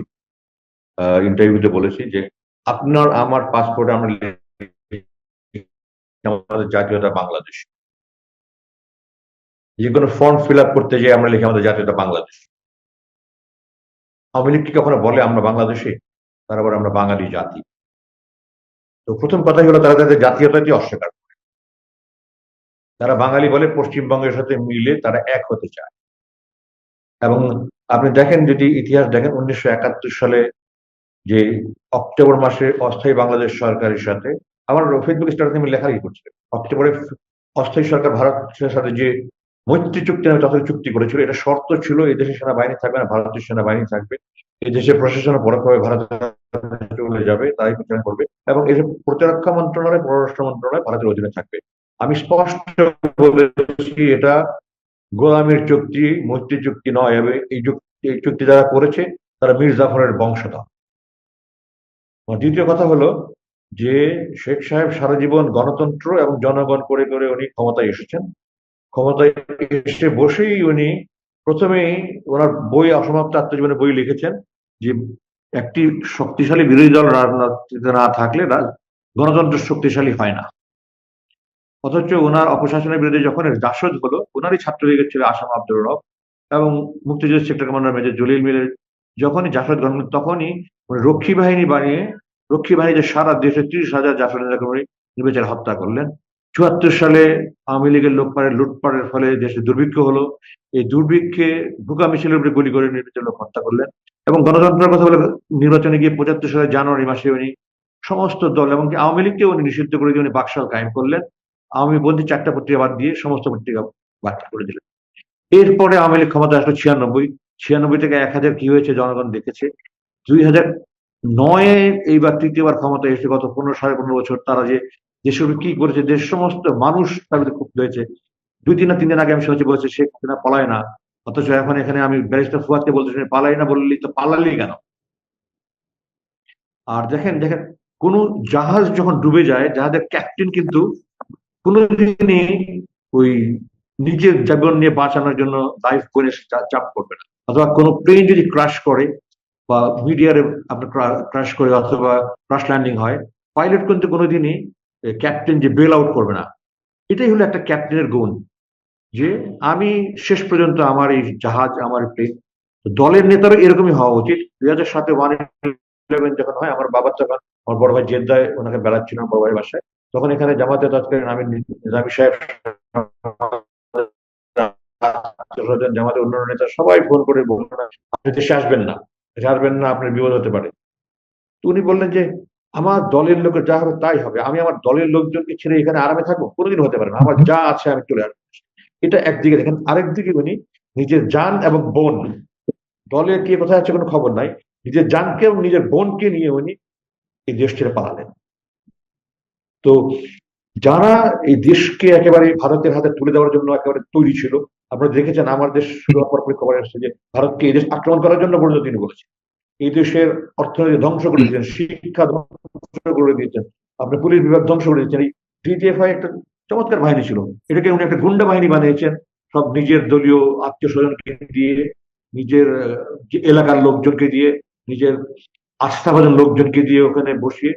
ইন্টারভিউতে বলেছি যে আপনার আমার পাসপোর্টে আমরা আমাদের জাতীয়তা বাংলাদেশ, যে কোনো ফর্ম ফিল আপ করতে যাই আমরা লিখি আমাদের জাতীয়তা বাংলাদেশ। আওয়ামী লীগ কি কখনো বলে আমরা বাংলাদেশি? তারা বলে আমরা বাঙালি জাতি। তো প্রথম কথাই হলো তারা তাদের জাতীয়তাকে অস্বীকার করে। তারা বাঙালি বলে পশ্চিমবঙ্গের সাথে মিলে তারা এক হতে চায়। এবং আপনি দেখেন, যদি ইতিহাস দেখেন, 1971 সালে যে অক্টোবর মাসে অস্থায়ী বাংলাদেশ সরকারের সাথে, আমার ফেসবুক স্ট্যাটাসে আমি লেখালেখি করছিলাম, অক্টোবরে অস্থায়ী সরকার ভারতের সাথে যে মৈত্রী চুক্তি নামে তথ্য চুক্তি করেছিল, এটা শর্ত ছিল এই দেশে সেনাবাহিনী থাকবে না, ভারতীয় সেনাবাহিনী থাকবে, এই দেশের প্রশাসন পরোক্ষভাবে ভারতের চলে যাবে, তারাই পরিচালনা করবে, এবং এই প্রতিরক্ষা মন্ত্রণালয়, পররাষ্ট্র মন্ত্রণালয় ভারতের অধীনে থাকবে। আমি স্পষ্ট বলেছি এটা গোলামীর চুক্তি, মৈত্রী চুক্তি নয়। এই চুক্তি যারা করেছে তারা মীর জাফরের বংশধর। দ্বিতীয় কথা হলো যে শেখ সাহেব সারা জীবন গণতন্ত্র এবং জনগণ করে করে উনি ক্ষমতায় এসেছেন। ক্ষমতায় এসে বসেই উনি প্রথমেই ওনার বই, অসমাপ্ত আত্মজীবনের বই লিখেছেন যে একটি শক্তিশালী বিরোধী দল রাজনীতিতে না থাকলে গণতন্ত্র শক্তিশালী হয় না। অথচ ওনার অপশাসনের বিরুদ্ধে যখন জাসদ হলো, ওনারই ছাত্রলীগের ছিল আসাম আব্দুর রব এবং মুক্তিযুদ্ধ সেক্টর কমান্ডার মেজর জলিল মিলের যখনই জাসদ গঠন, তখনই রক্ষী বাহিনী বানিয়ে রক্ষী বাহিনীতে সারা দেশে 30,000 জাসদ নেতাকর্মী নির্বিচারে হত্যা করলেন। 74 সালে আওয়ামী লীগের লুটপাটের ফলে দেশে দুর্ভিক্ষ হলো। এই দুর্ভিক্ষে ভুকা মিছিলের উপরে গুলি করে নির্বিচারে লোক হত্যা করলেন। এবং গণতন্ত্রের কথা বলে নির্বাচনে গিয়ে 75 সালের জানুয়ারি মাসে উনি সমস্ত দল এবং আওয়ামী লীগকে উনি নিষিদ্ধ করে দিয়ে উনি বাকশাল কায়েম করলেন। আওয়ামী বন্ধী 4টা পত্রিকা বাদ দিয়ে সমস্ত পত্রিকা বাতিল করে দিলেন। এরপরে আওয়ামী লীগ ক্ষমতা আসলো 96 থেকে 1000 কি হয়েছে জনগণ দেখেছে। 2009 এইবার তৃতীয়বার ক্ষমতা এসে গত 15 বছর তারা যে দেশের কি করেছে, দেশ সমস্ত মানুষ তার মধ্যে ক্ষুব্ধ হয়েছে। 2 দিন না 3 দিন আগে আমি শুনেছি বলেছে শেখ হাসিনা পালায় না, অথচ এখন এখানে আমি ব্যারিস্টার ফুয়াদকে বলতে শুনি পালাই না, বললি তো পালালি কেন? আর দেখেন কোন জাহাজ যখন ডুবে যায়, জাহাজের ক্যাপ্টেন কিন্তু কোনোদিনই ওই নিজের জীবন নিয়ে বাঁচানোর জন্য লাইফ করে চাপ করবে না। অথবা কোনো প্লেন যদি ক্রাশ করে বা মিডিয়ারে আপনার ক্রাশ করে অথবা ক্রাশ ল্যান্ডিং হয়, পাইলট কিন্তু কোনোদিনই ক্যাপ্টেন যে বেল আউট করবে না। এটাই হলো একটা ক্যাপ্টেনের গুণ, যে আমি শেষ পর্যন্ত আমার এই জাহাজ, আমার প্লেন। দলের নেতারও এরকমই হওয়া উচিত। 2007 1/11 যখন হয়, আমার বাবার যখন আমার বড় ভাই জেদ্দায় ওনাকে বেড়াচ্ছিল বড় ভাই বাসায়, তখন এখানে জামাতে তৎকালীন আমি নিজামী সাহেব, জামাতের অন্যান্য নেতা সবাই ফোন করে বললেন আপনি দেশে আসবেন না, আপনার বিপদ হতে পারে। তো উনি বললেন যে আমার দলের লোকের যা হবে তাই হবে, আমি আমার দলের লোকজনকে ছেড়ে এখানে আরামে থাকবো? কোনোদিন হতে পারে না, আমার যা আছে আমি চলে আসবো। এটা একদিকে দেখেন, আরেকদিকে উনি নিজের জান এবং বোন, দলে কে কোথায় আছে কোনো খবর নাই, নিজের জানকে এবং নিজের বোনকে নিয়ে উনি এই দেশ ছেড়ে পালালেন। তো যারা এই দেশকে একেবারে ভারতের হাতে তুলে দেওয়ার জন্য একেবারে তৈরি ছিল, আপনারা দেখেছেন আমার দেশ শুরু হওয়ার পরপরই খবর আসছে যে ভারতকে এই দেশ আক্রমণ করার জন্য পর্যন্ত তিনি বলেছেন, এই দেশের অর্থনীতি ধ্বংস করে দিয়েছেন, শিক্ষা ধ্বংস করে দিয়েছেন, আপনার পুলিশ বিভাগ ধ্বংস করে দিয়েছেন। এই ডিজিএফআই একটা চমৎকার বাহিনী ছিল, এটাকে উনি একটা গুন্ডা বাহিনী বানিয়েছেন, সব নিজের দলীয় আত্মীয় স্বজনকে দিয়ে, নিজের এলাকার লোকজনকে দিয়ে, নিজের আস্থাভাজন লোকজনকে দিয়ে ওখানে বসিয়ে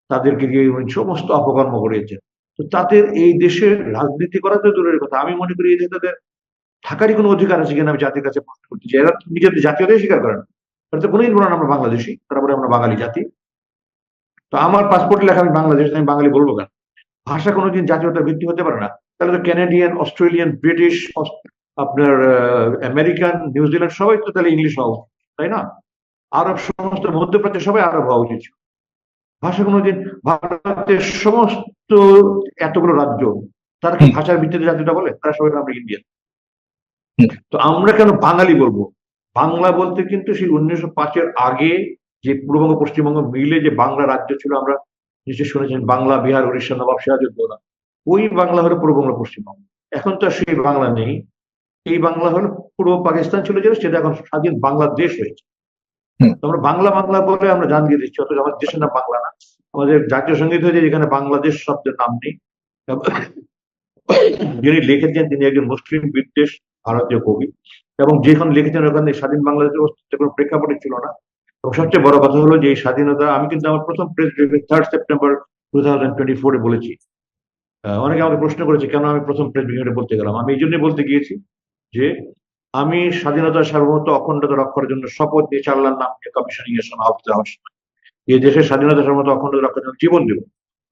তাদেরকে দিয়ে উনি সমস্ত অপকর্ম করিয়েছেন। তো তাদের এই দেশের রাজনীতি করা তো দূরের কথা, আমি মনে করি এই দেশে তাদের থাকারই কোনো অধিকার আছে কিনা আমি জাতির কাছে প্রশ্ন করতে চাই। এরা নিজেদের জাতীয়তাই স্বীকার করে না, তারা তো কোনোদিন বলে না আমরা বাংলাদেশি, তারা বলে আমরা বাঙালি জাতি। তো আমার পাসপোর্টে লেখা আমি বাংলাদেশ, আমি বাঙালি বলবো কেন? ভাষা কোনোদিন জাতীয়তার ভিত্তি হতে পারে না। তাহলে তো ক্যানাডিয়ান, অস্ট্রেলিয়ান, ব্রিটিশ, আপনার আমেরিকান, নিউজিল্যান্ড সবাই তো তাহলে ইংলিশ হওয়া উচিত, তাই না? আরব সমস্ত মধ্যপ্রাচ্য সবাই আরব হওয়া উচিত ছিল। ভাষা কোনোদিন, ভারতের সমস্ত এতগুলো রাজ্য, তারা কি ভাষার ভিত্তিতে জাতীয়তা বলে? তারা সবাই আমরা ইন্ডিয়ান। তো আমরা কেন বাঙালি বলবো? বাংলা বলতে কিন্তু সেই 1905-এর আগে যে পূর্ববঙ্গ পশ্চিমবঙ্গ মিলে যে বাংলা রাজ্য ছিল, আমরা নিশ্চয়ই শুনেছেন বাংলা, বিহার, উড়িষ্যা, নবাব সিরাজউদ্দৌলা, ওই বাংলা হলো পূর্ববঙ্গ পশ্চিমবঙ্গ। এখন তো আর সেই বাংলা নেই। এই বাংলা হলো পূর্ব পাকিস্তান ছিল, যেটা সেটা এখন স্বাধীন বাংলাদেশ হয়েছে। তো আমরা বাংলা বাংলা বলে আমরা জান দিয়ে দিচ্ছি, অথচ আমাদের দেশের নাম বাংলা না। আমাদের জাতীয় সঙ্গীত হয়েছে যেখানে বাংলাদেশ শব্দের নাম নেই। যিনি লিখেছেন তিনি একজন মুসলিম বিদ্বেষ ভারতীয় কবি, এবং যেখানে লিখেছেন ওখানে স্বাধীন বাংলাদেশের অস্তিত্বের কোনো প্রেক্ষাপটে ছিল না। এবং সবচেয়ে বড় কথা হলো যে এই স্বাধীনতা, আমি কিন্তু আমার প্রথম প্রেস ব্রিফে 3 সেপ্টেম্বর 2024 বলেছি। অনেকে আমাকে প্রশ্ন করেছে কেন আমি প্রথম প্রেস ব্রিফিংয়ে বলতে গেলাম। আমি এই জন্যই বলতে গিয়েছি যে আমি স্বাধীনতার সার্বভৌমত্ব অখণ্ডতা রক্ষার জন্য শপথ নিয়ে আল্লাহর নাম নিয়ে কমিশনিং এর সময় হতে হবে। এই দেশের স্বাধীনতা সার্বভৌমত্ব অখণ্ডতা রক্ষার জন্য জীবন দেব।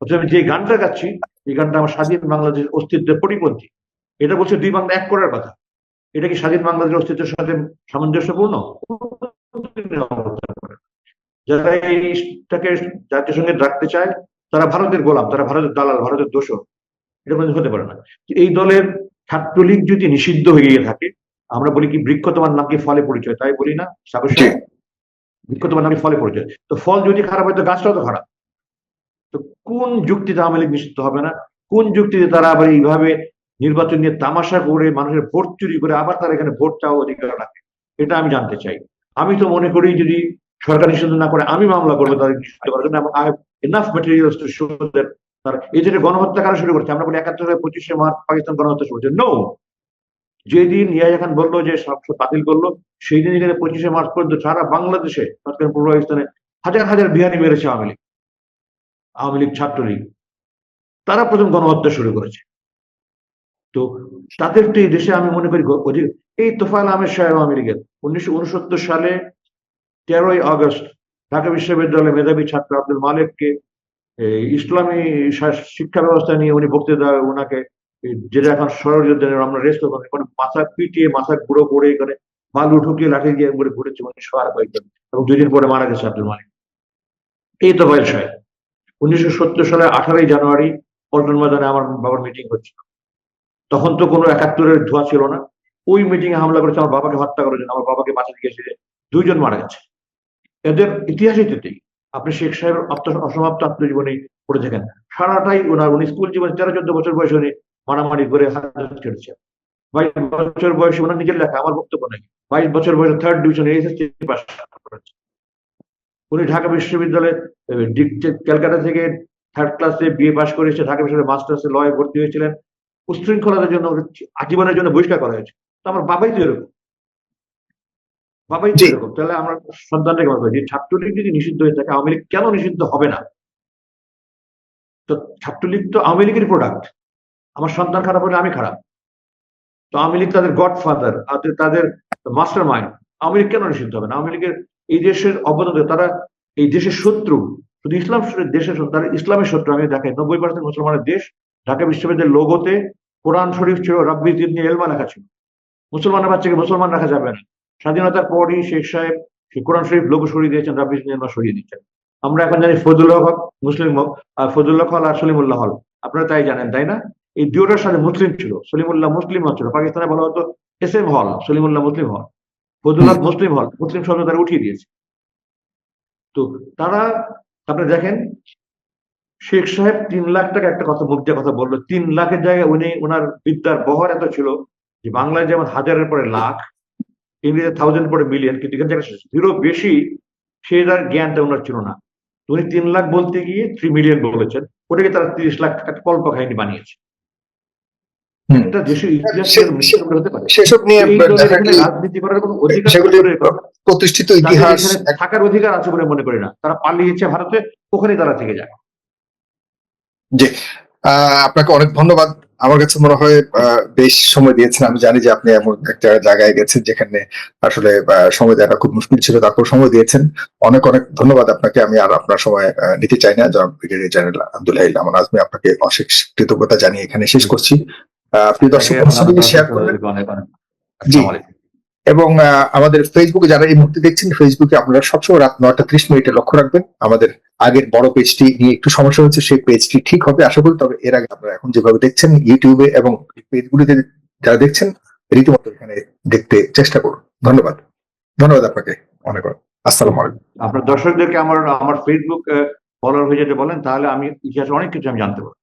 অথচ আমি যে গানটা গাচ্ছি, এই গানটা আমার স্বাধীন বাংলাদেশের অস্তিত্বের পরিপন্থী। এটা বলছে দুই বাংলা এক করার কথা। এটা কি স্বাধীন বাংলাদেশের অস্তিত্বের সাথে সামঞ্জস্যপূর্ণ? যারা এইটাকে জাতীয় সঙ্গীত রাখতে চায় তারা ভারতের গোলাম, তারা ভারতের দালাল, ভারতের দোষর। এটা কোনো হতে পারে না। এই দলের ছাত্রলীগ যদি নিষিদ্ধ হয়ে গিয়ে থাকে, আমরা বলি কি বৃক্ষ তোমার নাম কি ফলে পরিচয়, তাই বলি না সাগর সাহেব? বৃক্ষ তোমার নাম কি ফলে পরিচয়। তো ফল যদি খারাপ হয় তো গাছটাও তো খারাপ। তো কোন যুক্তিতে আওয়ামী লীগ নিষিদ্ধ হবে না? কোন যুক্তিতে তারা আবার এইভাবে নির্বাচন নিয়ে তামাশা করে মানুষের ভোট চুরি করে আবার তারা এখানে ভোট চাওয়া অধিকার রাখে? এটা আমি জানতে চাই। আমি তো মনে করি যদি সরকার নিষিদ্ধ না করে আমি মামলা করবো তাদের নিষিদ্ধ করার জন্য। I have enough materials to show that তারা এই যে গণহত্যা কারা শুরু করছে। আমরা বলি ৭১-২৫ মার্চ পাকিস্তান গণহত্যা শুরু করছে। নো, যেদিন ইয়াহিয়া খান বললো যে সব বাতিল করলো, সেই দিন এখানে ২৫ মার্চ পর্যন্ত সারা বাংলাদেশে, পূর্ব পাকিস্তানে হাজার হাজার বিহারি মেরেছে আওয়ামী লীগ ছাত্রলীগ। তারা প্রথম গণহত্যা শুরু করেছে। তো তাদের তো এই দেশে আমি মনে করি এই তোফায়েল আহমেদ সাহেব আওয়ামী লীগের 1969 সালে 13ই আগস্ট ঢাকা বিশ্ববিদ্যালয়ের মেধাবী ছাত্র আব্দুল মালেককে ইসলামী শিক্ষা ব্যবস্থা নিয়ে উনি বক্তৃতা, ওনাকে যেটা এখন ষড়যন্ত্রের আমরা রেস্ট ওখানে মাথা পিটিয়ে মাথা গুঁড়ো করে এখানে বালু ঢুকিয়ে লাঠি দিয়ে করে ঘুরেছে মানে সবার কয়েকজন, এবং 2 দিন পরে মারা গেছে আব্দুল মালিক। এই তোফায়েল সাহেব 1970 সালে 18ই জানুয়ারি পল্টন ময়দানে আমার বাবার মিটিং হচ্ছিল। তখন তো কোনো 71-এর ধোঁয়া ছিল না। ওই মিটিং এ হামলা করেছে, আমার বাবাকে হত্যা করেছেন, আমার বাবাকে বাঁচাতে গিয়েছে, 2 জন মারা গেছে। এদের ইতিহাসই তেতেই। আপনি শেখ সাহেবের অসমাপ্ত আত্মজীবনী পড়ে থাকেন, সারাটাই উনি স্কুল জীবনে 13-14 বছর বয়সে উনি মারামারি করে হাজত ছেড়েছেন। 22 বছর বয়সে ওনার নিজের লেখা, আমার বক্তব্য নেই, 22 বছর বয়সে 3rd ডিভিশনে এসএসসি পাস করেছেন। উনি ঢাকা বিশ্ববিদ্যালয়ে ক্যালকাটা থেকে 3rd ক্লাসে বিএ পাস করেছে, ঢাকা বিশ্ববিদ্যালয়ে মাস্টার্সে লয়ে ভর্তি হয়েছিলেন। উশৃঙ্খলতার জন্য আজীবনের জন্য বহিষ্কার করা হয়েছে। তো আমার বাবাই তো এরকম, তাহলে আমরা সন্তানটাকে বলবো যে ছাত্রলীগ যদি নিষিদ্ধ হয়ে থাকে, আওয়ামী লীগ কেন নিষিদ্ধ হবে না? তো ছাত্রলীগ তো আওয়ামী লীগের প্রোডাক্ট। আমার সন্তান খারাপ হলে আমি খারাপ। তো আওয়ামী লীগ তাদের গডফাদার, তাদের মাস্টার মাইন্ড। আওয়ামী লীগ কেন নিষিদ্ধ হবে না? আওয়ামী লীগের এই দেশের অবদান, তারা এই দেশের শত্রু, শুধু ইসলাম দেশের শত্রু, তারা ইসলামের শত্রু। আমি দেখাই 90% মুসলমানের দেশ। ঢাকা বিশ্ববিদ্যালয়ের লোগোতে কোরআন শরীফ ছিল, রাব্বি জিদনি ইলমা লেখা ছিল। মুসলমানের বাচ্চাকে মুসলমান রাখা যাবে না। স্বাধীনতার পরই শেখ সাহেব কোরআন শরীফ লোগো সরিয়ে দিয়েছেন, রাব্বি জিদনি ইলমা সরিয়ে দিচ্ছেন। আমরা এখন জানি ফজলুল হক মুসলিম, ফজলুল হক আর সলিমুল্লাহ হল, আপনারা তাই জানেন তাই না? এই দুটোর সাথে মুসলিম ছিল, সলিমুল্লাহ মুসলিম ছিল। পাকিস্তানে বলা হতো SM হল, সলিমুল্লাহ মুসলিম হল, ফজলুল হক মুসলিম হল, মুসলিম শব্দ তারা উঠিয়ে দিয়েছে। তো তারা, আপনি দেখেন শেখ সাহেব 3 লাখ টাকা একটা কথা মুখ দিয়ে কথা বললো, 3 লাখের জায়গায় উনি ওনার বিদ্যার বহর এত ছিল যে বাংলায় যেমন 1000-এর পরে লাখ, ইংরেজিতে 1000 পরে মিলিয়ন, কিন্তু এখান থেকে 0 বেশি সেটার জ্ঞানটা ওনার ছিল না। উনি 3 লাখ বলতে গিয়ে 3 মিলিয়ন বলেছেন, ওটাকে তারা 30 লাখ টাকা কল্প কাহিনী বানিয়েছে। একটা দেশের ইতিহাস হতে পারে সেসব নিয়ে রাজনীতি করার কোনো অধিকার, প্রতিষ্ঠিত ইতিহাস থাকার অধিকার আছে বলে মনে করি না। তারা পালিয়েছে ভারতে, ওখানে তারা থেকে যায়। জি, আপনাকে অনেক ধন্যবাদ। আমার কাছে মনে হয় বেশ সময় দিয়েছেন। আমি জানি যে আপনি এমন একটা জায়গায় গেছেন যেখানে আসলে সময় দেওয়াটা খুব মুশকিল ছিল, তারপর সময় দিয়েছেন। অনেক অনেক ধন্যবাদ আপনাকে। আমি আর আপনার সময় নিতে চাই না। জনাব ব্রিগেডিয়ার জেনারেল আব্দুল হাই আমান আজমি, আপনাকে অশেষ কৃতজ্ঞতা জানিয়ে এখানে শেষ করছি। প্রিয় দর্শক আপনাকে বন্ধুদের সঙ্গে শেয়ার করবেন। অনেক অনেক জি, আসসালামু আলাইকুম। এবং আমাদের ফেসবুকে যারা এই মুহূর্তে দেখছেন, ফেসবুকে আপনারা সবসময় রাত 9টা 30 মিনিটে লক্ষ্য রাখবেন। আমাদের আগের বড় পেজটি নিয়ে একটু সমস্যা হচ্ছে, সেই পেজটি ঠিক হবে আশা করি। তবে এর আগে আপনারা এখন যেভাবে দেখছেন ইউটিউবে এবং পেজগুলিতে যারা দেখছেন, রীতিমতো এখানে দেখতে চেষ্টা করুন। ধন্যবাদ। ধন্যবাদ আপনাকে অনেক অনেক। আসসালামু আলাইকুম। আপনার দর্শকদেরকে আমার ফেসবুক ফলোয়ার হয়ে যেতে বলেন, তাহলে আমি ইতিহাসে অনেক কিছু আমি জানতে পারবো।